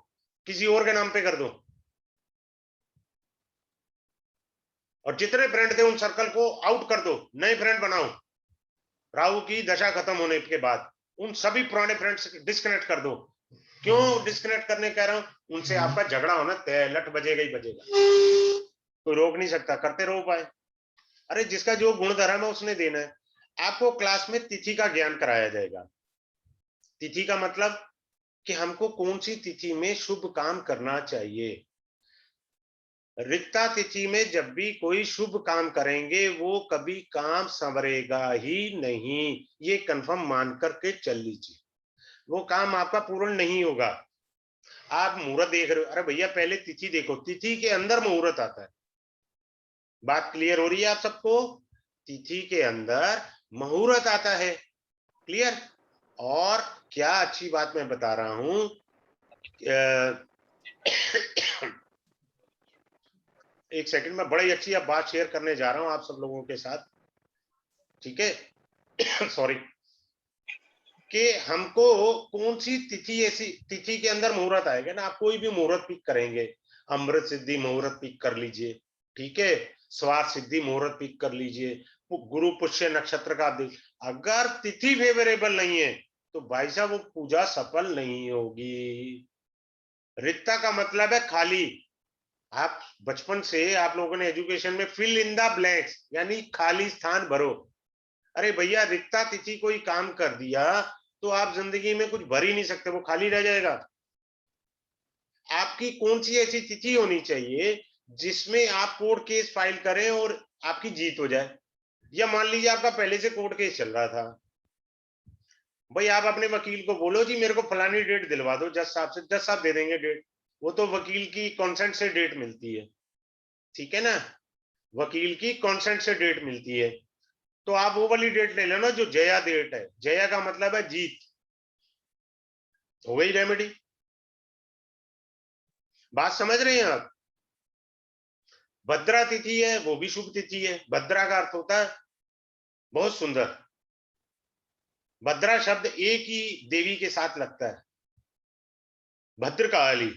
किसी और के नाम पे कर दो। और जितने फ्रेंड थे उन सर्कल को आउट कर दो, नए फ्रेंड बनाओ। राहु की दशा खत्म होने के बाद उन सभी पुराने फ्रेंड्स डिस्कनेक्ट कर दो। क्यों डिस्कनेक्ट करने कह रहा हूं? उनसे आपका झगड़ा होना तय, लट बजेगा ही बजेगा, कोई रोक नहीं सकता, करते रहो उपाय। अरे जिसका जो गुण धर्म है उसने देना है। आपको क्लास में तिथि का ज्ञान कराया जाएगा। तिथि का मतलब कि हमको कौन सी तिथि में शुभ काम करना चाहिए। रिक्ता तिथि में जब भी कोई शुभ काम करेंगे वो कभी काम संवरेगा ही नहीं, ये कंफर्म मान करके चल लीजिए, वो काम आपका पूर्ण नहीं होगा। आप मुहूर्त देख रहे हो, अरे भैया पहले तिथि देखो, तिथि के अंदर मुहूर्त आता है। बात क्लियर हो रही है आप सबको? तिथि के अंदर मुहूर्त आता है, क्लियर? और क्या अच्छी बात मैं बता रहा हूं, एक सेकंड में बड़ी अच्छी अब बात शेयर करने जा रहा हूं आप सब लोगों के साथ, ठीक है? सॉरी, कि हमको कौन सी तिथि, ऐसी तिथि के अंदर मुहूर्त आएगा ना, आप कोई भी मुहूर्त पिक करेंगे, अमृत सिद्धि मुहूर्त पिक कर लीजिए, ठीक है, स्वार्थ सिद्धि मुहूर्त पिक कर लीजिए, गुरु पुष्य नक्षत्र का देख, अगर तिथि फेवरेबल नहीं है तो भाई साहब वो पूजा सफल नहीं होगी। रिक्ता का मतलब है खाली। आप बचपन से आप लोगों ने एजुकेशन में फिल इन द ब्लैंक्स यानी खाली स्थान भरो। अरे भैया रिक्ता तिथि कोई काम कर दिया तो आप जिंदगी में कुछ भर ही नहीं सकते, वो खाली रह जाएगा। आपकी कौन सी ऐसी तिथि होनी चाहिए जिसमें आप कोर्ट केस फाइल करें और आपकी जीत हो जाए? या मान लीजिए आपका पहले से कोर्ट केस चल रहा था, भाई आप अपने वकील को बोलो जी मेरे को फलानी डेट दिलवा दो जज साहब से, जज साहब दे देंगे डेट, वो तो वकील की कॉन्सेंट से डेट मिलती है, ठीक है ना, वकील की कॉन्सेंट से डेट मिलती है। तो आप वो वाली डेट ले लो ना जो जया डेट है, जया का मतलब है जीत, हो गई रेमेडी। बात समझ रहे हैं आप? भद्रा तिथि है, वो भी शुभ तिथि है। भद्रा का अर्थ होता है बहुत सुंदर। भद्रा शब्द एक ही देवी के साथ लगता है, भद्रकाली,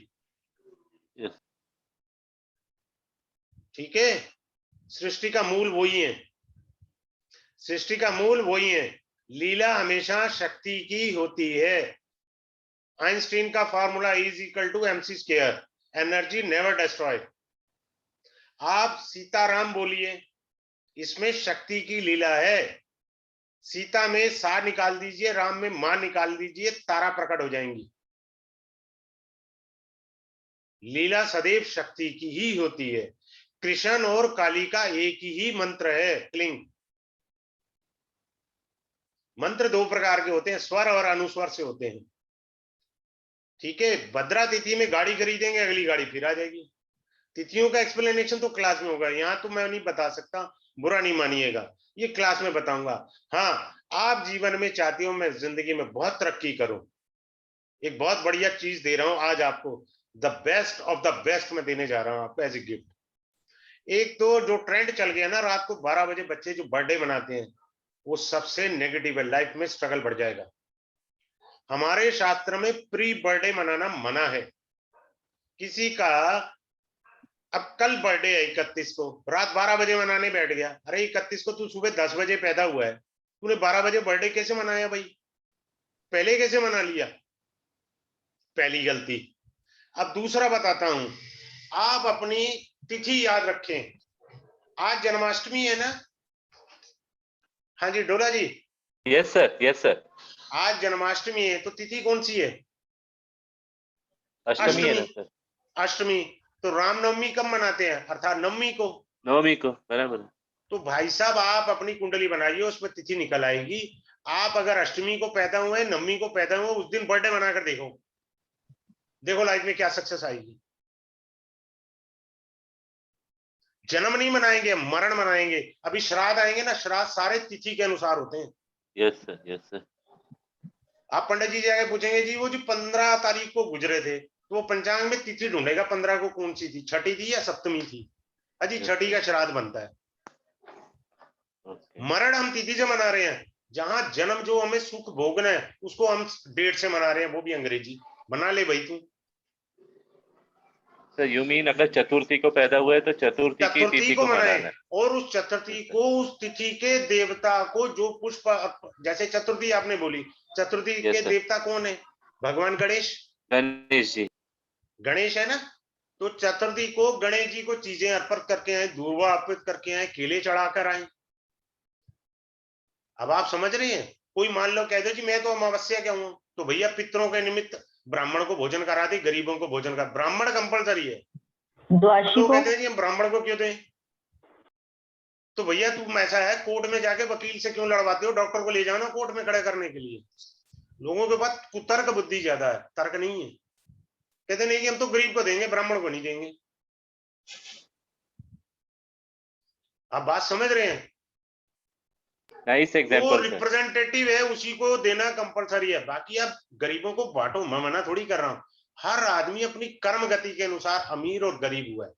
Yes. ठीक है। सृष्टि का मूल वही है, सृष्टि का मूल वही है। लीला हमेशा शक्ति की होती है। आइंस्टीन का formula is equal to MC square, energy never destroy. आप सीताराम बोलिए, इसमें शक्ति की लीला है। सीता में सा निकाल दीजिए, राम में मां निकाल दीजिए, तारा प्रकट हो जाएंगी। लीला सदैव शक्ति की ही होती है। कृष्ण और काली का एक ही मंत्र है, क्लिंग। मंत्र दो प्रकार के होते हैं, स्वर और अनुस्वर से होते हैं, ठीक है। भद्रा तिथि में गाड़ी खरीदेंगे, अगली गाड़ी फिर आ जाएगी। तिथियों का एक्सप्लेनेशन तो क्लास में होगा, यहाँ तो मैं नहीं बता सकता, बुरा नहीं मानिएगा, ये क्लास में बताऊंगा। हाँ, आप जीवन में चाहती हो मैं जिंदगी में बहुत तरक्की करूं, एक बहुत बढ़िया चीज दे रहा हूं आज आपको, the best of the best मैं देने जा रहा हूं आपको एज ए गिफ्ट। एक तो जो ट्रेंड चल गया ना, रात को 12 बजे बच्चे जो बर्थडे मनाते हैं, वो सबसे नेगेटिव है, लाइफ में स्ट्रगल बढ़ जाएगा। हमारे शास्त्र में प्री बर्थडे मनाना मना है। किसी का अब कल बर्थडे है 31 को, रात 12 बजे मनाने बैठ गया, अरे 31 को तू सुबह 10 बजे पैदा हुआ है, तूने 12 बजे बर्थडे कैसे मनाया भाई? पहले कैसे मना लिया? पहली गलती। अब दूसरा बताता हूं, आप अपनी तिथि याद रखें। आज जन्माष्टमी है ना? हाँ जी Dola ji. Yes sir, yes sir. आज जन्माष्टमी है तो तिथि कौन सी है? अष्टमी है ना सर? अष्टमी। तो रामनवमी कब मनाते हैं? अर्थात नवमी को। नवमी को, बराबर। तो भाई साहब आप अपनी कुंडली बनाइए, उसमें तिथि निकल आएगी। आप अगर अष्टमी को पैदा हुए, नवमी को पैदा हुए, उस दिन बर्थडे बनाकर देखो, देखो लाइफ में क्या सक्सेस आएगी। जन्म नहीं मनाएंगे, मरण मनाएंगे। अभी श्राद्ध आएंगे ना, श्राद्ध सारे तिथि के अनुसार होते हैं। Yes sir, yes sir. आप पंडित जी जाके पूछेंगे जी वो जो 15 तारीख को गुजरे थे, तो वो पंचांग में तिथि ढूंढेगा 15 को कौन सी थी, छठी थी या सप्तमी थी? अजी छठी का श्राद्ध बनता है। मरण हम तिथि से मना रहे हैं, जहां जन्म जो हमें सुख भोगना है उसको हम डेट से मना रहे हैं, वो भी अंग्रेजी। बना ले भाई तू। सर यू मीन अगर चतुर्थी को पैदा हुआ है तो चतुर्थी की तिथि को मनाए, मनाना है। और उस चतुर्थी को, उस तिथि के देवता को जो पुष्प, जैसे चतुर्थी आपने बोली, चतुर्थी के देवता कौन है? भगवान गणेश। गणेश जी। गणेश है ना? तो चतुर्थी को गणेश जी को चीजें अर्पित करके आए, धूर्वा अर्पित करके आए, केले चढ़ाकर आए। अब आप समझ रहे हैं? कोई मान लो कह दो जी मैं तो अमावस्या क्या हूं, तो भैया पितरों के निमित्त ब्राह्मण को भोजन करा दे, गरीबों को भोजन करा, ब्राह्मण कंपलसरी है। तो कहते हैं जी हम ब्राह्मण को क्यों दें? तो भैया तुम ऐसा है, कोर्ट में जाके वकील से क्यों लड़वाते हो? डॉक्टर को ले जाओ ना कोर्ट में खड़े करने के लिए। लोगों के पास कुतर्क बुद्धि ज्यादा है, तर्क नहीं है। कहते नहीं कि हम तो गरीब को देंगे, ब्राह्मण को नहीं देंगे। आप बात समझ रहे हैं? नाइस जो एग्जांपल सर। रिप्रेजेंटेटिव है उसी को देना कंपलसरी है, बाकी आप गरीबों को बांटो, मैं मना थोड़ी कर रहा हूं। हर आदमी अपनी कर्म गति के अनुसार अमीर और गरीब हुआ है।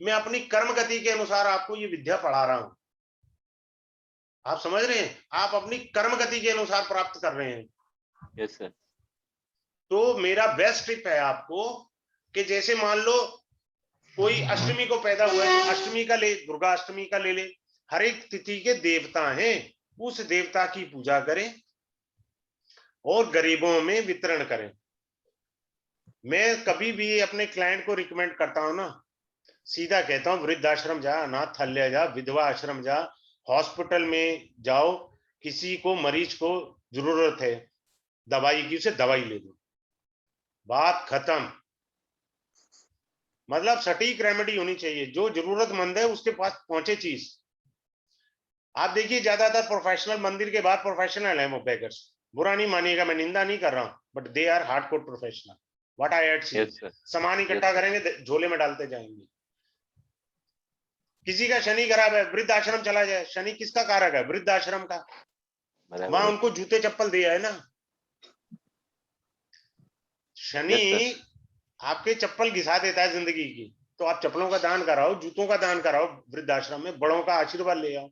मैं अपनी कर्म गति के अनुसार आपको ये विद्या पढ़ा रहा हूं, आप समझ रहे हैं? आप अपनी कर्म गति के अनुसार प्राप्त कर रहे हैं। Yes sir. तो मेरा बेस्ट टिप है आपको कि जैसे मान लो कोई अष्टमी को पैदा हुआ है, तो अष्टमी का ले, दुर्गा अष्टमी का ले ले। हर एक तिथि के देवता हैं, उस देवता की पूजा करें और गरीबों में वितरण करें। मैं कभी भी अपने क्लाइंट को रिकमेंड करता हूं ना, सीधा कहता हूं वृद्धाश्रम जा, अनाथालय जा, विधवा आश्रम जा, हॉस्पिटल में जाओ, किसी को मरीज को जरूरत है दवाई की, उसे दवाई ले दो, बात खत्म। मतलब सटीक रेमेडी होनी चाहिए, जो जरूरतमंद है उसके पास पहुंचे चीज। आप देखिए ज्यादातर प्रोफेशनल, मंदिर के बाद प्रोफेशनल है वो बेगर्स, बुरा नहीं मानिएगा, मैं निंदा नहीं कर रहा हूं, but they are hardcore professional. What I had seen, yes sir. सामान इकट्ठा करेंगे, झोले में डालते जाएंगे। किसी का शनि खराब है, वृद्ध आश्रम चला जाए, शनि किसका कारक है? वृद्ध आश्रम का। वहां बराबर। उनको जूते चप्पल दिया है ना। Shani yes sir. आपके चप्पल घिसा देता है जिंदगी की, तो आप चप्पलों का दान कराओ, जूतों का दान कराओ, वृद्ध आश्रम में बड़ों का आशीर्वाद ले आओ।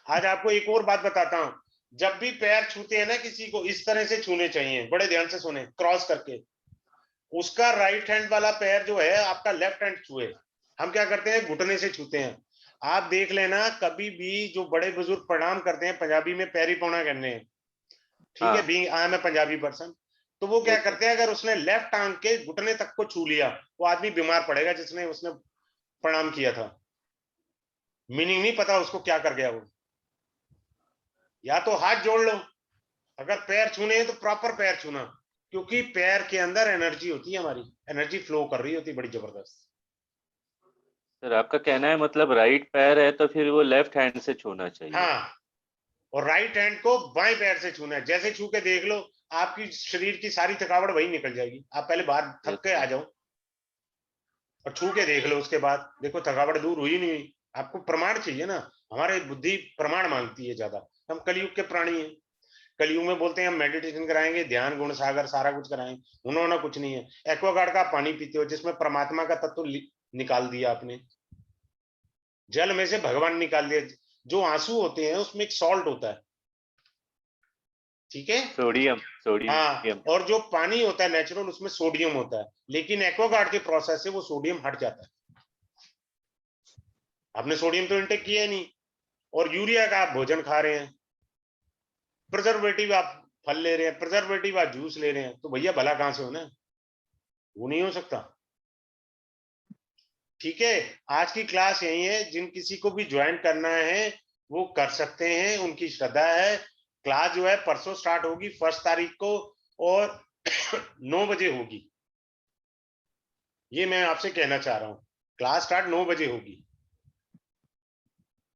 आज आपको एक और बात बताता हूं, जब भी पैर छूते हैं ना किसी को, इस तरह से छूने चाहिए, बड़े ध्यान से सुने, क्रॉस करके। उसका राइट हैंड वाला पैर जो है आपका लेफ्ट हैंड छुए। हम क्या करते हैं, घुटने से छूते हैं। आप देख लेना, कभी भी जो बड़े बुजुर्ग प्रणाम करते हैं, पंजाबी में पैरी पौना करने हैं, ठीक है, हाँ। Being I am a Punjabi person, तो वो क्या यस सर। करते हैं, अगर उसने लेफ्ट टांग के घुटने तक को छू लिया, वो आदमी बीमार पड़ेगा जिसने उसने प्रणाम किया था। मीनिंग नहीं पता उसको क्या कर गया वो। या तो हाथ जोड़ लो, अगर पैर छूने हैं तो प्रॉपर पैर छूना, क्योंकि पैर के अंदर एनर्जी होती है, हमारी एनर्जी फ्लो कर रही होती है बड़ी जबरदस्त। सर आपका कहना है मतलब राइट पैर है तो फिर वो लेफ्ट हैंड से छूना चाहिए। हाँ, और राइट हैंड को बाएं पैर से छूना है। जैसे छू के देख लो, आपकी शरीर की सारी थकावट वही निकल जाएगी। आप पहले बाहर थक के आ जाओ और छू के देख लो, उसके बाद देखो थकावट दूर हुई नहीं हुई। आपको प्रमाण चाहिए ना, हमारे बुद्धि प्रमाण मांगती है ज्यादा। हम कलयुग के प्राणी हैं, कलयुग में बोलते हैं हम मेडिटेशन कराएंगे, ध्यान, गुण सागर, सारा कुछ कराएंगे, उन्होंने कुछ नहीं है। एक्वागार्ड का पानी पीते हो जिसमें परमात्मा का तत्व निकाल दिया आपने, जल में से भगवान निकाल दिया। जो आंसू होते हैं उसमें एक सॉल्ट होता है, ठीक है, सोडियम। हाँ, सोडियम। और जो पानी होता है नेचुरल, उसमें सोडियम होता है, लेकिन एक्वागार्ड के प्रोसेस से वो सोडियम हट जाता है। आपने सोडियम तो इंटेक किया ही नहीं, और यूरिया का आप भोजन खा रहे हैं, प्रिजर्वेटिव आप फल ले रहे हैं, प्रिजर्वेटिव आप जूस ले रहे हैं, तो भैया भला कहां से होना, वो नहीं हो सकता। ठीक है, आज की क्लास यही है, जिन किसी को भी ज्वाइन करना है वो कर सकते हैं, उनकी श्रद्धा है। क्लास जो है परसों स्टार्ट होगी 1 तारीख को, और 9 बजे होगी। ये मैं आपसे कहना चाह रहा हूं, क्लास स्टार्ट 9 बजे होगी,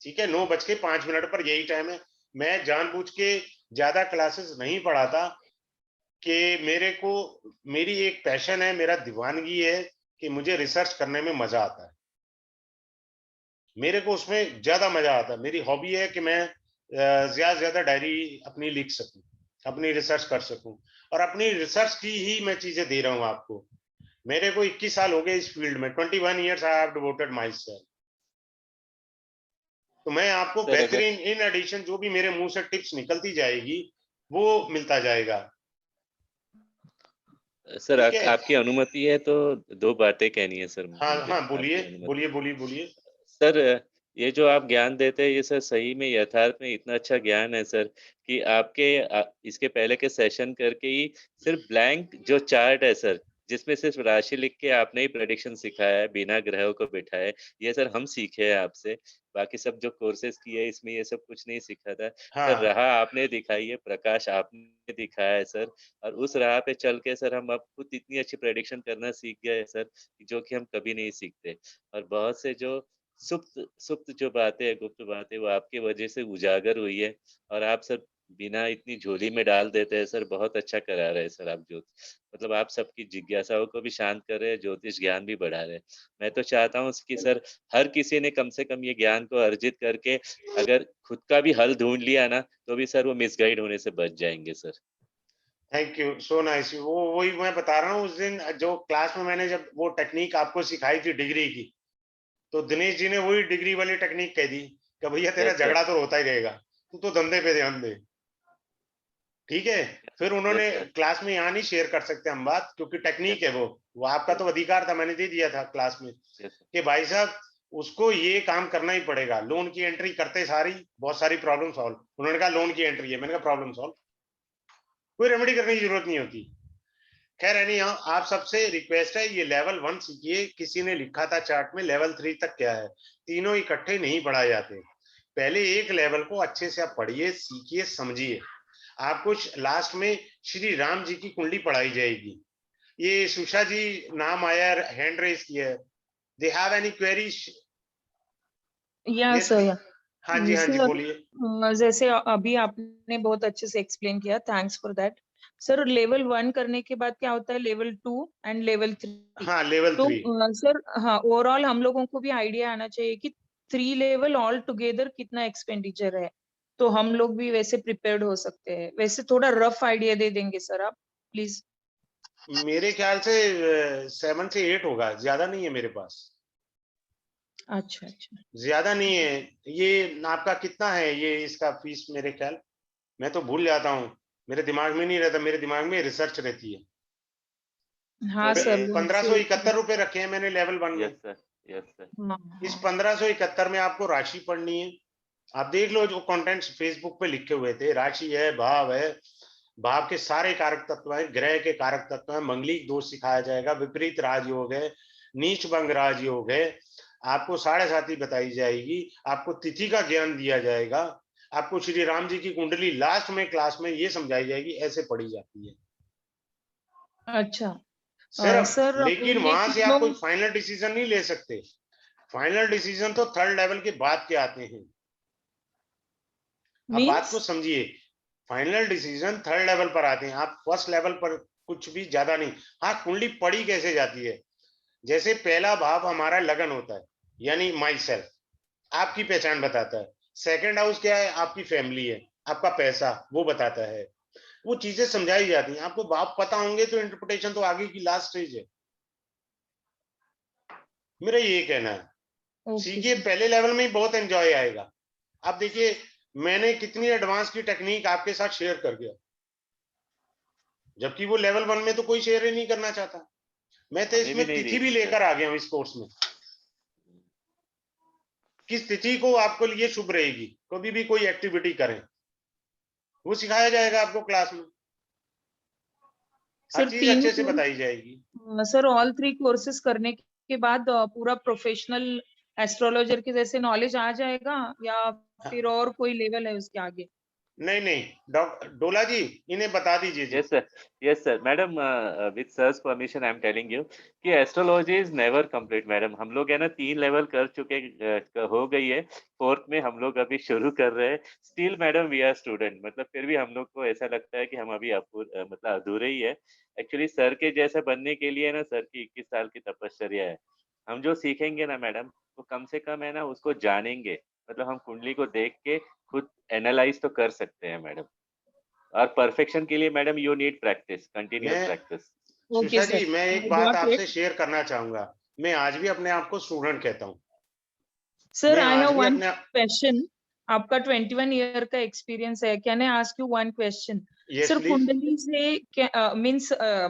ठीक है, 9:05 पर यही टाइम है। मैं जानबूझ के ज्यादा क्लासेस नहीं पढ़ाता, कि मेरे को, मेरी एक पैशन है, मेरा दीवानगी है कि मुझे रिसर्च करने में मजा आता है, मेरे को उसमें ज्यादा मजा आता है। मेरी हॉबी है कि मैं ज्यादा से ज्यादा डायरी अपनी लिख सकूं, अपनी रिसर्च कर सकूं, और अपनी रिसर्च की ही मैं चीजें दे रहा हूं आपको। मेरे को 21 साल हो गए इस फील्ड में, 21 years I have devoted my self. तो मैं आपको सर अगर बेहतरीन, इन एडिशन जो भी मेरे मुंह से टिप्स निकलती जाएगी वो मिलता जाएगा। सर ठीक है, आपकी अनुमति है तो 2 बातें कहनी है सर हाँ मुझे, हाँ, आपकी बोलिए अनुमति। बोलिए बोलिए बोलिए। सर ये जो आप ज्ञान देते हैं ये सर सही में यथार्थ में इतना अच्छा ज्ञान है सर कि आपके इसके पहले के सेशन करके ही सिर्फ ब्लैंक जो चार्ट है सर, जिसमें सिर्फ राशि लिख के आपने ही प्रेडिक्शन सिखाया है बिना ग्रहों को बिठाए, ये सर हम सीखे हैं आपसे। बाकी सब जो कोर्सेज किए इसमें ये सब कुछ नहीं सीखा था सर। हाँ, राह आपने दिखाई है, प्रकाश आपने दिखाया है सर, और उस राह पे चल के सर हम अब खुद इतनी अच्छी प्रेडिक्शन करना सीख गए हैं सर, जो कि हम कभी नहीं सीखते। और बहुत से जो सुप्त सुप्त जो बातें हैं, गुप्त बातें, वो आपकी वजह से उजागर हुई है। और आप सर बिना इतनी झोली में डाल देते हैं सर। बहुत अच्छा करा रहे हैं सर आप मतलब आप सबकी जिज्ञासाओं को भी शांत कर रहे हैं, ज्योतिष ज्ञान भी बढ़ा रहे हैं। मैं तो चाहता हूँ कि सर हर किसी ने कम से कम ये ज्ञान को अर्जित करके अगर खुद का भी हल ढूँढ लिया ना, तो भी सर वो मिसगाइड होने से बच जाएँगे sir. Thank you, so nice. वो वही मैं बता रहा हूँ, उस दिन जो क्लास में मैंने जब वो टेक्निक आपको सिखाई थी डिग्री की, तो दिनेश जी ने वही डिग्री वाली टेक्निक कह दी कि भैया तेरा यस सर। झगड़ा तो होता ही रहेगा, तू तो धंधे पे ध्यान दे। ठीक है, फिर उन्होंने यस सर। क्लास में यहाँ नहीं शेयर कर सकते हम बात, क्योंकि टेक्निक है वो आपका तो अधिकार था, मैंने दे दिया था क्लास में यस सर। कि भाई साहब उसको ये काम करना ही पड़ेगा। लोन की एंट्री करते सारी बहुत सारी प्रॉब्लम सॉल्व। उन्होंने कहा लोन की एंट्री है, मैंने कहा प्रॉब्लम सॉल्व, कोई रेमेडी करने की जरूरत नहीं होती। खैर एनी आप सबसे रिक्वेस्ट है, ये लेवल 1 सीखिए। किसी ने लिखा था चार्ट में लेवल 3 तक क्या है, तीनों इकट्ठे नहीं पढ़ाए जाते। पहले एक लेवल को अच्छे से आप पढ़िए, सीखिए, समझिए। आपको लास्ट में श्री राम जी की कुंडली पढ़ाई जाएगी। ये सुषा जी नाम आया, हैंड रेज किया है। They have any queries? या सर, हाँ जी सर बोलिए। जैसे अभी आपने बहुत अच्छे से एक्सप्लेन किया, thanks for that. Sir level 1 करने के बाद क्या होता है, लेवल 2 एंड लेवल 3? हाँ लेवल तो 3। सर हाँ, ओवरऑल हम लोगों को भी आइडिया आना चाहिए कि 3 लेवल ऑल टुगेदर कितना एक्सपेंडिचर है, तो हम लोग भी वैसे प्रिपेयर्ड हो सकते हैं। वैसे थोड़ा रफ आइडिया दे देंगे सर आप प्लीज। मेरे ख्याल से 7 से 8 होगा, ज्यादा नहीं है मेरे पास। अच्छा अच्छा, ज्यादा नहीं है। ये आपका कितना है ये इसका फीस? मेरे ख्याल मैं तो भूल जाता हूँ, मेरे दिमाग में नहीं रहता, मेरे दिमाग में रिसर्च रहती है। हाँ सर। 1571 रुपए रखे हैं मैंने लेवल 1 में। Yes sir. Yes sir. इस 1571 में आपको राशि पढ़नी है। आप देख लो जो कंटेंट्स फेसबुक पे लिखे हुए थे, राशि है, भाव है, भाव के सारे कारक तत्व है, ग्रह के कारक तत्व है, मंगलिक दोष सिखाया जाएगा, विपरीत राजयोग है, नीच भंग राजयोग है, आपको साढ़े साथी बताई जाएगी, आपको तिथि का ज्ञान दिया जाएगा, आपको श्री राम जी की कुंडली लास्ट में क्लास में ये समझाई जाएगी, ऐसे पढ़ी जाती है अच्छा सिर्फ। सर, लेकिन ये वहां से आप कोई तीनों फाइनल डिसीजन नहीं ले सकते। फाइनल डिसीजन तो 3rd लेवल के बाद के आते हैं। आप बात को मीन्स समझिए, फाइनल डिसीजन 3rd लेवल पर आते हैं। आप 1st लेवल पर कुछ भी ज्यादा नहीं। हाँ, कुंडली पढ़ी कैसे जाती है, जैसे पहला भाव हमारा लगन होता है, यानी माई सेल्फ, आपकी पहचान बताता है। 2nd हाउस क्या है? आपकी फैमिली है, आपका पैसा, वो बताता है। वो चीजें समझाई जाती हैं। आपको भाव पता होंगे तो इंटरप्रिटेशन तो आगे की लास्ट स्टेज है। मेरा ये कहना है, सीखिए, पहले लेवल में ही बहुत एंजॉय आएगा। आप देखिए मैंने कितनी एडवांस की टेक्निक आपके साथ शेयर कर दिया, जबकि वो लेवल 1 में तो कोई शेयर ही नहीं करना चाहता। मैं तो हमें भी इसमें नहीं तिथि दी भी थी लेकर सर। आ गया हूँ इस कोर्स में। किस तिथि को आपको लिए शुभ रहेगी, कभी भी कोई एक्टिविटी करें, वो सिखाया जाएगा आपको क्लास में। हर सर चीज तीनों अच्छे से बताई जाएगी। सर ऑल 3 कोर्सेज करने के बाद पूरा प्रोफेशनल एस्ट्रोलॉजर के जैसे नॉलेज आ जाएगा, या फिर और कोई लेवल है उसके आगे? नहीं नहीं, डॉक्टर डोला जी इन्हें बता दीजिए जी। Yes sir. Yes sir madam, with sir's permission I am telling you कि astrology is never complete madam. हम लोग है ना 3 लेवल कर चुके, हो गई है, 4th में हम लोग अभी शुरू कर रहे हैं। Still madam we are student, मतलब फिर भी हम लोग को ऐसा लगता है कि हम अभी मतलब अधूरे ही है। एक्चुअली सर के जैसे बनने के लिए ना सर की 21 साल की तपश्चर्या है। हम जो सीखेंगे ना मैडम, वो कम से कम है ना उसको जानेंगे, मतलब हम कुंडली को देख के खुद एनालाइज तो कर सकते हैं मैडम। और परफेक्शन के लिए madam you need practice, continuous मैं प्रैक्टिस। ओके सुषा सर, जी, मैं एक आई बात गॉट आपसे इट। शेयर करना चाहूंगा। मैं आज भी अपने आप को स्टूडेंट कहता हूँ। सर मैं आई आज हैव भी वन अपने क्वेश्चन। आपका 21 ईयर का एक्सपीरियंस है, can I ask you one question? Yes sir please. कुंडली से मींस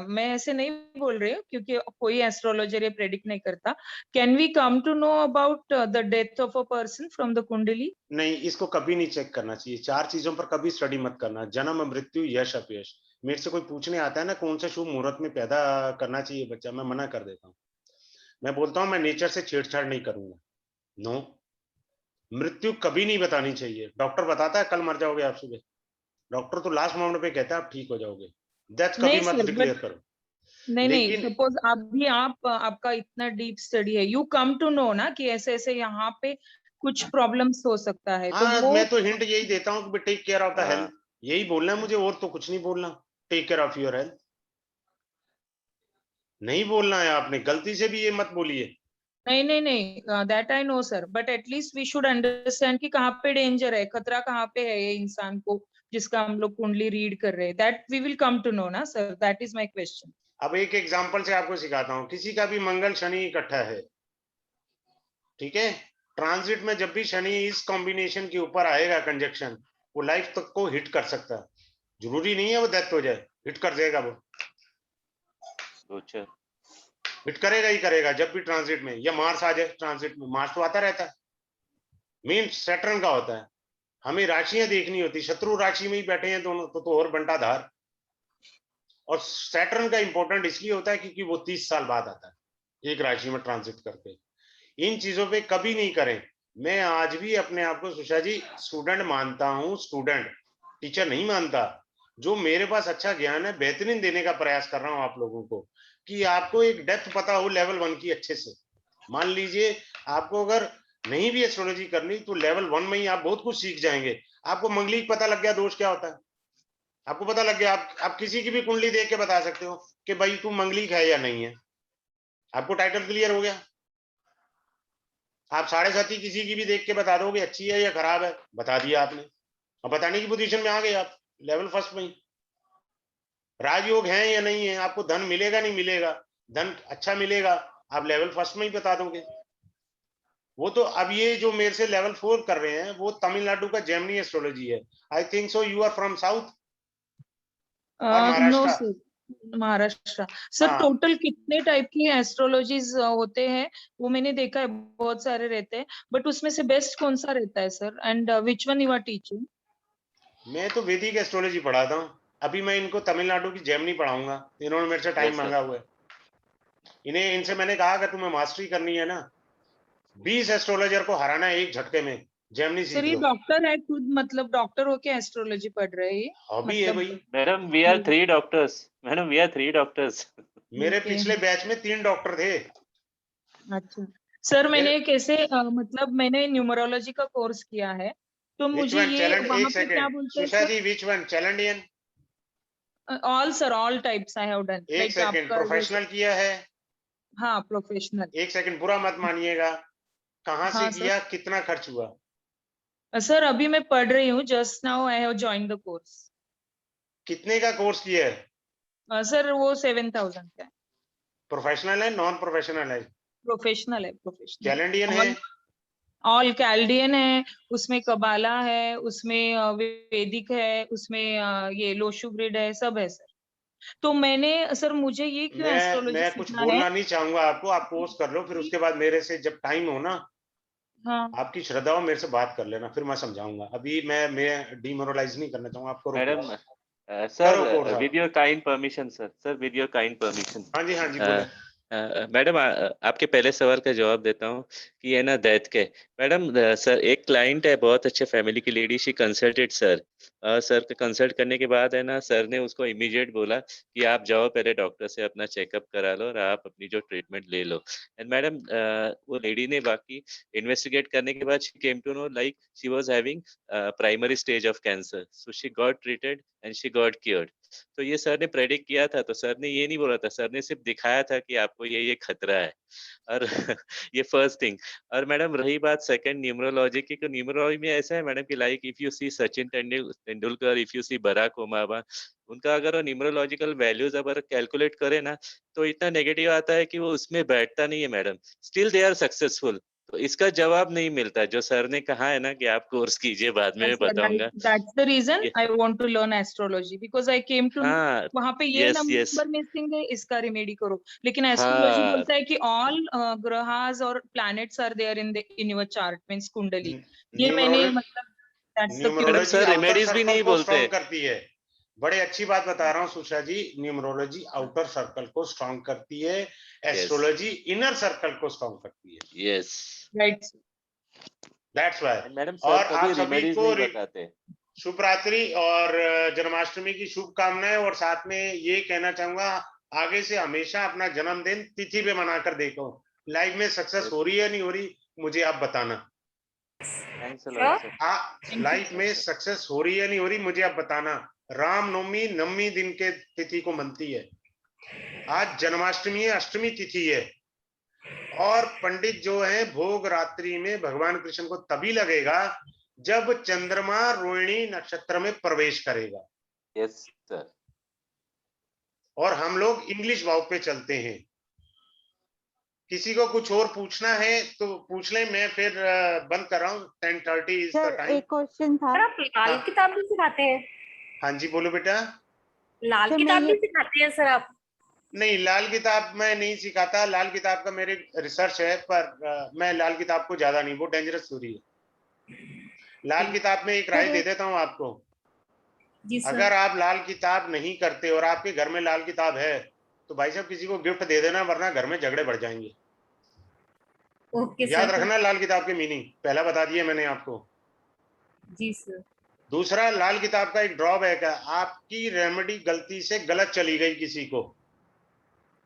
मैं ऐसे नहीं बोल रही हूँ क्योंकि कोई एस्ट्रोलॉजर ये प्रेडिक्ट नहीं करता। Can we come to know about the death of a person from the kundli? नहीं, इसको कभी नहीं चेक करना चाहिए। 4 चीजों पर कभी स्टडी मत करना, जन्म, मृत्यु, यश, अपयश। मेरे से कोई पूछने आता है ना कौन से शुभ मुहूर्त में पैदा करना चाहिए बच्चा, मैं मना कर देता हूँ। मैं बोलता हूँ मैं नेचर से छेड़छाड़ नहीं करूंगा। नो, मृत्यु कभी नहीं बतानी चाहिए। डॉक्टर बताता है कल मर जाओगे आप सुबह, डॉक्टर तो लास्ट मोमेंट पे कहता है आप ठीक हो जाओगे। डेथ कभी नहीं मत सर, डिक्लेयर बट करो। नहीं नहीं, लेकिन सपोज अभी आपका इतना डीप स्टडी है, यू कम टू नो ना कि ऐसे ऐसे यहाँ पे कुछ प्रॉब्लम्स हो सकता है, तो हाँ, वो मैं तो हिंट यही देता हूँ कि take care of the health. यही बोलना है मुझे, और तो कुछ नहीं बोलना। Take care of your health नहीं बोलना है आपने, गलती से भी ये मत बोलिए। नहीं नहीं नहीं, that I know sir, but at least we should understand कि कहाँ पे डेंजर है, खतरा कहाँ पे है ये इंसान को जिसका हम लोग कुंडली रीड कर रहे हैं। That we will come to know ना sir, that is my question. अब एक एग्जांपल से आपको सिखाता हूं, किसी का भी मंगल शनि इकट्ठा है, ठीक है, ट्रांजिट में जब भी शनि इस कॉम्बिनेशन के ऊपर आएगा कंजक्शन, वो लाइफ तक को हिट कर सकता है। जरूरी नहीं है वो डेथ हो जाए, हिट कर जाएगा वो, सोचा हिट करेगा ही करेगा जब भी ट्रांजिट में, या मार्स आ जाए ट्रांजिट में, मार्स तो आता रहता है, मेन सैटर्न का होता है। हमें राशियां देखनी होती, शत्रु राशि में ही बैठे हैं दोनों तो और बंटा धार। और सैटर्न का इंपॉर्टेंट इसलिए होता है क्योंकि वो 30 साल बाद आता है एक राशि में ट्रांजिट करके। इन चीजों पे कभी नहीं करें। मैं आज भी अपने आप को सुषा जी स्टूडेंट मानता हूं, स्टूडेंट, टीचर नहीं मानता। जो मेरे पास अच्छा ज्ञान है बेहतरीन देने का प्रयास कर रहा हूं आप लोगों को, कि आपको एक डेप्थ पता हो लेवल 1 की अच्छे से। मान लीजिए आपको अगर नहीं भी एस्ट्रोलॉजी करनी तो लेवल 1 में ही आप बहुत कुछ सीख जाएंगे। आपको मंगलिक पता लग गया दोष क्या होता है, आपको पता लग गया, आप किसी की भी कुंडली देख के बता सकते हो कि भाई तू मंगलिक है या नहीं है। आपको टाइटल क्लियर हो गया। आप 7.5 किसी की भी देख के बता दोगे अच्छी है या खराब है, बता दिया आपने, और बताने की पोजीशन में आ गए आप लेवल फर्स्ट में ही। राजयोग है या नहीं है, आपको धन मिलेगा नहीं मिलेगा, धन अच्छा मिलेगा, आप लेवल फर्स्ट में ही बता दोगे। वो तो अब ये जो मेरे से लेवल 4 कर रहे हैं वो तमिलनाडु का जेमिनी एस्ट्रोलॉजी है। I think so you are from south और no Maharashtra. Sir, Maharashtra. Sir हाँ, टोटल कितने टाइप की एस्ट्रोलॉजीज होते हैं वो मैंने देखा है, बहुत सारे रहते हैं, बट उसमें से बेस्ट कौन सा रहता है sir, and which one you are teaching? मैं तो वैदिक एस्ट्रोलॉजी पढ़ाता हूँ। अभी मैं इनको तमिलनाडु की जेमिनी पढ़ाऊंगा, इन्होंने मेरे से टाइम यस सर। मांगा हुआ है। इन्हें इनसे मैंने कहा कि तुम्हें मास्टरी करनी है ना, 20 एस्ट्रोलॉजर को हराना है एक झटके में, जेमिनी सर सीख ये लो। डॉक्टर है खुद, मतलब डॉक्टर होके एस्ट्रोलॉजी पढ़ रहे हैं ये? हॉबी है मतलब भाई। Madam we are 3 doctors, madam we are 3 doctors. मेरे ओके, पिछले बैच में 3 डॉक्टर थे। अच्छा। सर मेरे मैंने कैसे मतलब मैंने न्यूमरोलॉजी का कोर्स किया है, तो विच मुझे वन ये चैलेंज, एक वहां पे क्या सेकंड बोलते हैं सुषा सर? जी, which one Chaldean, all sir, all types I have done, एक लाइक सेकंड आपका ये प्रोफेशनल किया है, हाँ प्रोफेशनल। एक सेकंड बुरा मत मानिएगा, कहाँ से हाँ सर। किया, कितना खर्च हुआ? सर अभी मैं पढ़ रही हूँ, just now I have join the course. कितने का कोर्स किया है? सर वो 7,000 का है। प्रोफेशनल है नॉन प्रोफेशनल है? प्रोफेशनल है, प्रोफेशनल कैलेंडियन है। है? ऑल कैल्डियन है, उसमें कबाला है, उसमें वैदिक है, उसमें ये लोशु ग्रिड है, सब है सर। तो मैंने सर, मुझे ये क्यों एस्ट्रोलॉजी मैं कुछ सीखना है? बोलना नहीं चाहूंगा आपको, आप कोर्स कर लो, फिर उसके बाद मेरे से जब टाइम हो ना, हाँ आपकी श्रद्धा हो मेरे से बात कर लेना, फिर मैं समझाऊंगा। अभी मैं डिमोरलाइज नहीं करना चाहूंगा, आप करो मैडम कोर्स, सर करो कोर्स आप। With your kind permission sir with your kind permission, हाँ जी बोले। मैडम आपके पहले सवाल का जवाब देता हूँ कि है ना दैट के। मैडम सर एक क्लाइंट है, बहुत अच्छे फैमिली की lady, she consulted sir. Sir को कंसल्ट करने के बाद है ना, सर ने उसको इमीडिएट बोला कि आप जाओ पहले डॉक्टर से अपना चेकअप करा लो और आप अपनी जो ट्रीटमेंट ले लो। एंड मैडम वो लेडी ने बाकी इन्वेस्टिगेट करने के बाद she came to know like she was having primary stage of cancer, so she got treated and she got cured. तो ये सर ने प्रेडिक्ट किया था, तो सर ने ये नहीं बोला था, सर ने सिर्फ दिखाया था कि आपको ये खतरा है। और ये फर्स्ट थिंग। और मैडम रही बात सेकंड न्यूमरोलॉजी की, तो न्यूमरोलॉजी में ऐसा है मैडम कि like if you see Sachin Tendulkar, if you see Barack Obama, उनका अगर वो न्यूमरोलॉजिकल वैल्यूज अगर कैलकुलेट करे ना, तो इतना नेगेटिव आता है कि वो उसमें बैठता नहीं है madam, still they are successful. तो इसका जवाब नहीं मिलता जो सर ने कहा है ना कि आप कोर्स कीजिए, बाद में मैं सर, राइट, बताऊंगा। दैट्स द रीजन ये I want to learn astrology, because I came to know हाँ, वहां पे ये यस यस, नंबर मिसिंग है, इसका रिमेडी करो। लेकिन एस्ट्रोलॉजी हाँ, बोलता है कि ऑल ग्रहास और planets are there in your chart, means kundli. ये मैंने न्यूमरोलॉजी, मतलब that's the madam numerology sir curiosity. Outer remedies भी सर्कल नहीं को बोलते। स्ट्रॉन्ग करती है। बड़े अच्छी बात बता रहा हूँ सुषा जी, न्यूमरोलॉजी आउटर सर्कल को स्ट्रॉन्ग करती है, यस एस्ट्रोलॉजी इनर सर्कल को स्ट्रॉन्ग करती है। Yes. Right. That's why. And madam sir और कभी आप सभी रेमेडीज को नहीं बताते। शुभ रात्रि और जन्माष्टमी की शुभकामनाएं। और साथ में ये कहना चाहूंगा, आगे से हमेशा अपना जन्मदिन तिथि पे मनाकर देखो। लाइफ में सक्सेस हो रही है नहीं हो रही, मुझे आप बताना। Thanks a lot sir. Life में सक्सेस हो रही है नहीं हो रही, मुझे आप बताना। रामनवमी नवमी दिन के तिथि को मनती है, आज जन्माष्टमी है, अष्टमी तिथि है, और पंडित जो है भोग रात्रि में भगवान कृष्ण को तभी लगेगा जब चंद्रमा रोहिणी नक्षत्र में प्रवेश करेगा। Yes sir. और हम लोग इंग्लिश भाव पे चलते हैं। किसी को कुछ और पूछना है तो पूछ ले, मैं फिर बंद कर रहा हूँ। 10:30 इज द सर टाइम। एक क्वेश्चन था। सर आप लाल हाँ। किताब भी सिखाते हैं? हाँ जी बोलो बेटा। लाल सर, मैं किताब भी ये- सिखाते हैं सर आप? नहीं, लाल किताब मैं नहीं सिखाता। लाल किताब का मेरे रिसर्च है, पर मैं लाल किताब को ज्यादा नहीं, वो डेंजरस थ्योरी है। लाल किताब में एक राय दे देता हूँ आपको। जी सर। अगर आप लाल किताब नहीं करते और आपके घर में लाल किताब है तो भाई साहब किसी को गिफ्ट दे देना, वरना घर में झगड़े बढ़ जाएंगे। ओके याद सर। रखना लाल किताब की मीनिंग पहला बता दिया मैंने आपको। जी सर। दूसरा, लाल किताब का एक ड्रॉबैक है, आपकी रेमेडी गलती से गलत चली गई किसी को,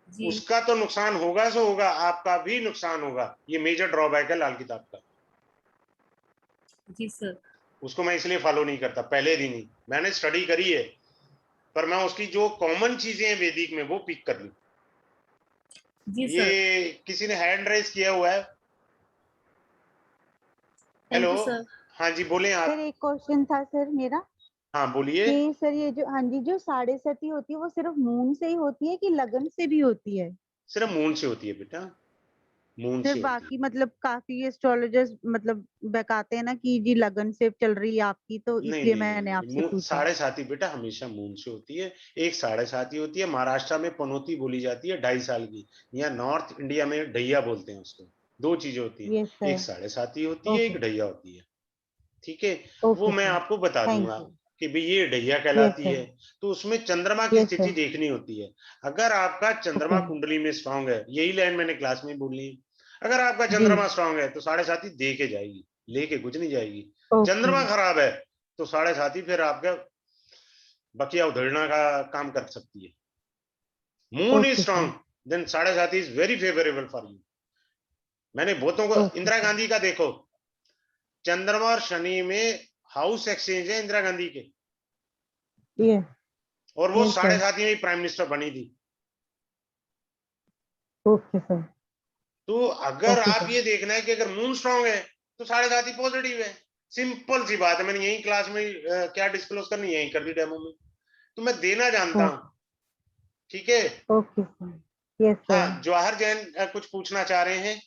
जी उसका तो नुकसान होगा सो होगा, आपका भी नुकसान होगा। ये मेजर ड्रॉबैक है लाल किताब का। जी सर। उसको मैं इसलिए फॉलो नहीं करता पहले दिन ही। मैंने स्टडी करी है, पर मैं उसकी जो कॉमन चीजें हैं वैदिक में वो पिक कर ली। जी सर। ये किसी ने हैंड रेज किया हुआ है। Thank hello, you sir. हाँ जी बोले सर आप। एक क्वेश्चन था सर मेरा, हाँ बोलिए। कि सर ये जो, हाँ जी, जो साढ़े सती होती है वो सिर्फ मून से ही होती है कि लगन से भी होती है? सिर्फ मून से होती है बेटा, मून सर से होती बाकी मतलब काफी एस्ट्रोलॉजर्स मतलब बकाते हैं ना कि जी लगन से चल रही है आपकी, तो है। नहीं इसलिए नहीं नहीं, मैंने नहीं, आपसे मून पूछा। साढ़े साती बेटा हमेशा मून से होती है। एक साढ़े साती होती है, महाराष्ट्र में पनौती बोली जाती है 2.5 साल की, या नॉर्थ इंडिया में ढैया बोलते हैं उसको। दो चीजें होती यस है, एक सर। साढ़े साती होती है, ओके एक ढैया होती है। ठीक है, वो ओके मैं सर, आपको बता थैंक दूंगा यू। कि भाई ये ढैया यस कहलाती सर। है। तो उसमें चंद्रमा की यस स्थिति सर। देखनी होती है। अगर आपका चंद्रमा ओके कुंडली में स्ट्रांग है, यही लाइन मैंने क्लास में बोलनी है, अगर आपका जी। चंद्रमा स्ट्रांग है तो साढ़े साती दे के जाएगी, लेके कुछ नहीं जाएगी। ओके चंद्रमा खराब है तो साढ़े साती फिर आपका बकिया उधेड़ना का काम कर सकती है। Moon is okay strong, sir. Then sade sati is very favourable for you. मैंने बहुतों को, ओके इंदिरा सर। गांधी का देखो, चंद्रमा और शनि में हाउस एक्सचेंज है इंदिरा गांधी के, ये और वो यस साढ़े सर। साती में प्राइम मिनिस्टर बनी थी। Okay sir. तो अगर ओके आप सर। ये देखना है कि अगर मून स्ट्रांग है तो साढ़े साती पॉजिटिव है। सिंपल सी बात है, मैंने यही क्लास में क्या डिस्क्लोज करनी यही कर दी डेमो में, तो मैं देना जानता हूं। ठीक है, ओके सर। Yes sir. हाँ जवाहर जैन कुछ पूछना चाह रहे हैं।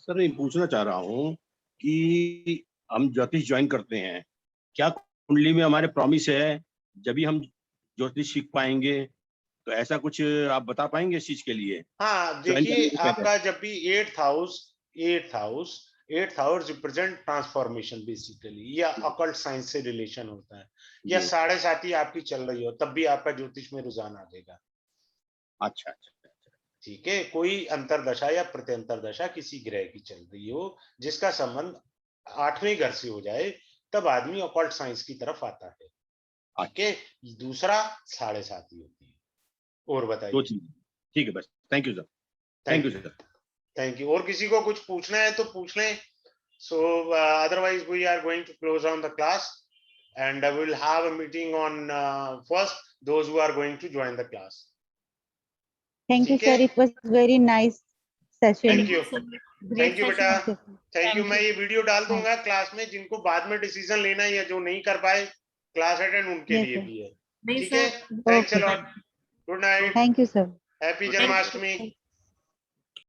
सर मैं पूछना चाह रहा हूँ कि हम ज्योतिष ज्वाइन करते हैं, क्या कुंडली में हमारे प्रॉमिस है जब भी हम ज्योतिष सीख पाएंगे? तो ऐसा कुछ आप बता पाएंगे इस चीज के लिए? हाँ ज्वाइन देखिए, करने से पहले। आपका जब भी eighth house represent transformation basically, या अकल्ट साइंस से रिलेशन होता है, या जी। साढ़े साती आपकी चल रही हो तब भी आपका ज्योतिष में रुझान आ जाएगा। अच्छा अच्छा अच्छा। ठीक है, कोई अंतरदशा या प्रत्यंतर दशा किसी ग्रह की चल रही हो जिसका संबंध 8वें घर से हो जाए, तब आदमी ऑकल्ट साइंस की तरफ आता है। ठीक है, दूसरा साढ़े साती होती है। और दो बताइए। चीज, ठीक है बस। Thank you sir. Thank thank you you, sir. Thank you. और किसी को कुछ पूछना है तो पूछ लें। So otherwise we are going to close on the class and we will have a meeting on first those who are going to join the class. Thank you ठीक है, sir, it was very nice session. Thank you, thank you बेटा, thank you. Thank मैं you. ये video डाल दूंगा class में, जिनको बाद में डिसीजन लेना है या जो नहीं कर पाए क्लास अटेंड, उनके यस लिए सर। भी है। नहीं ठीक है, sir. Thanks a okay, lot, good night, thank you sir. Happy Thank you. Janmashtami.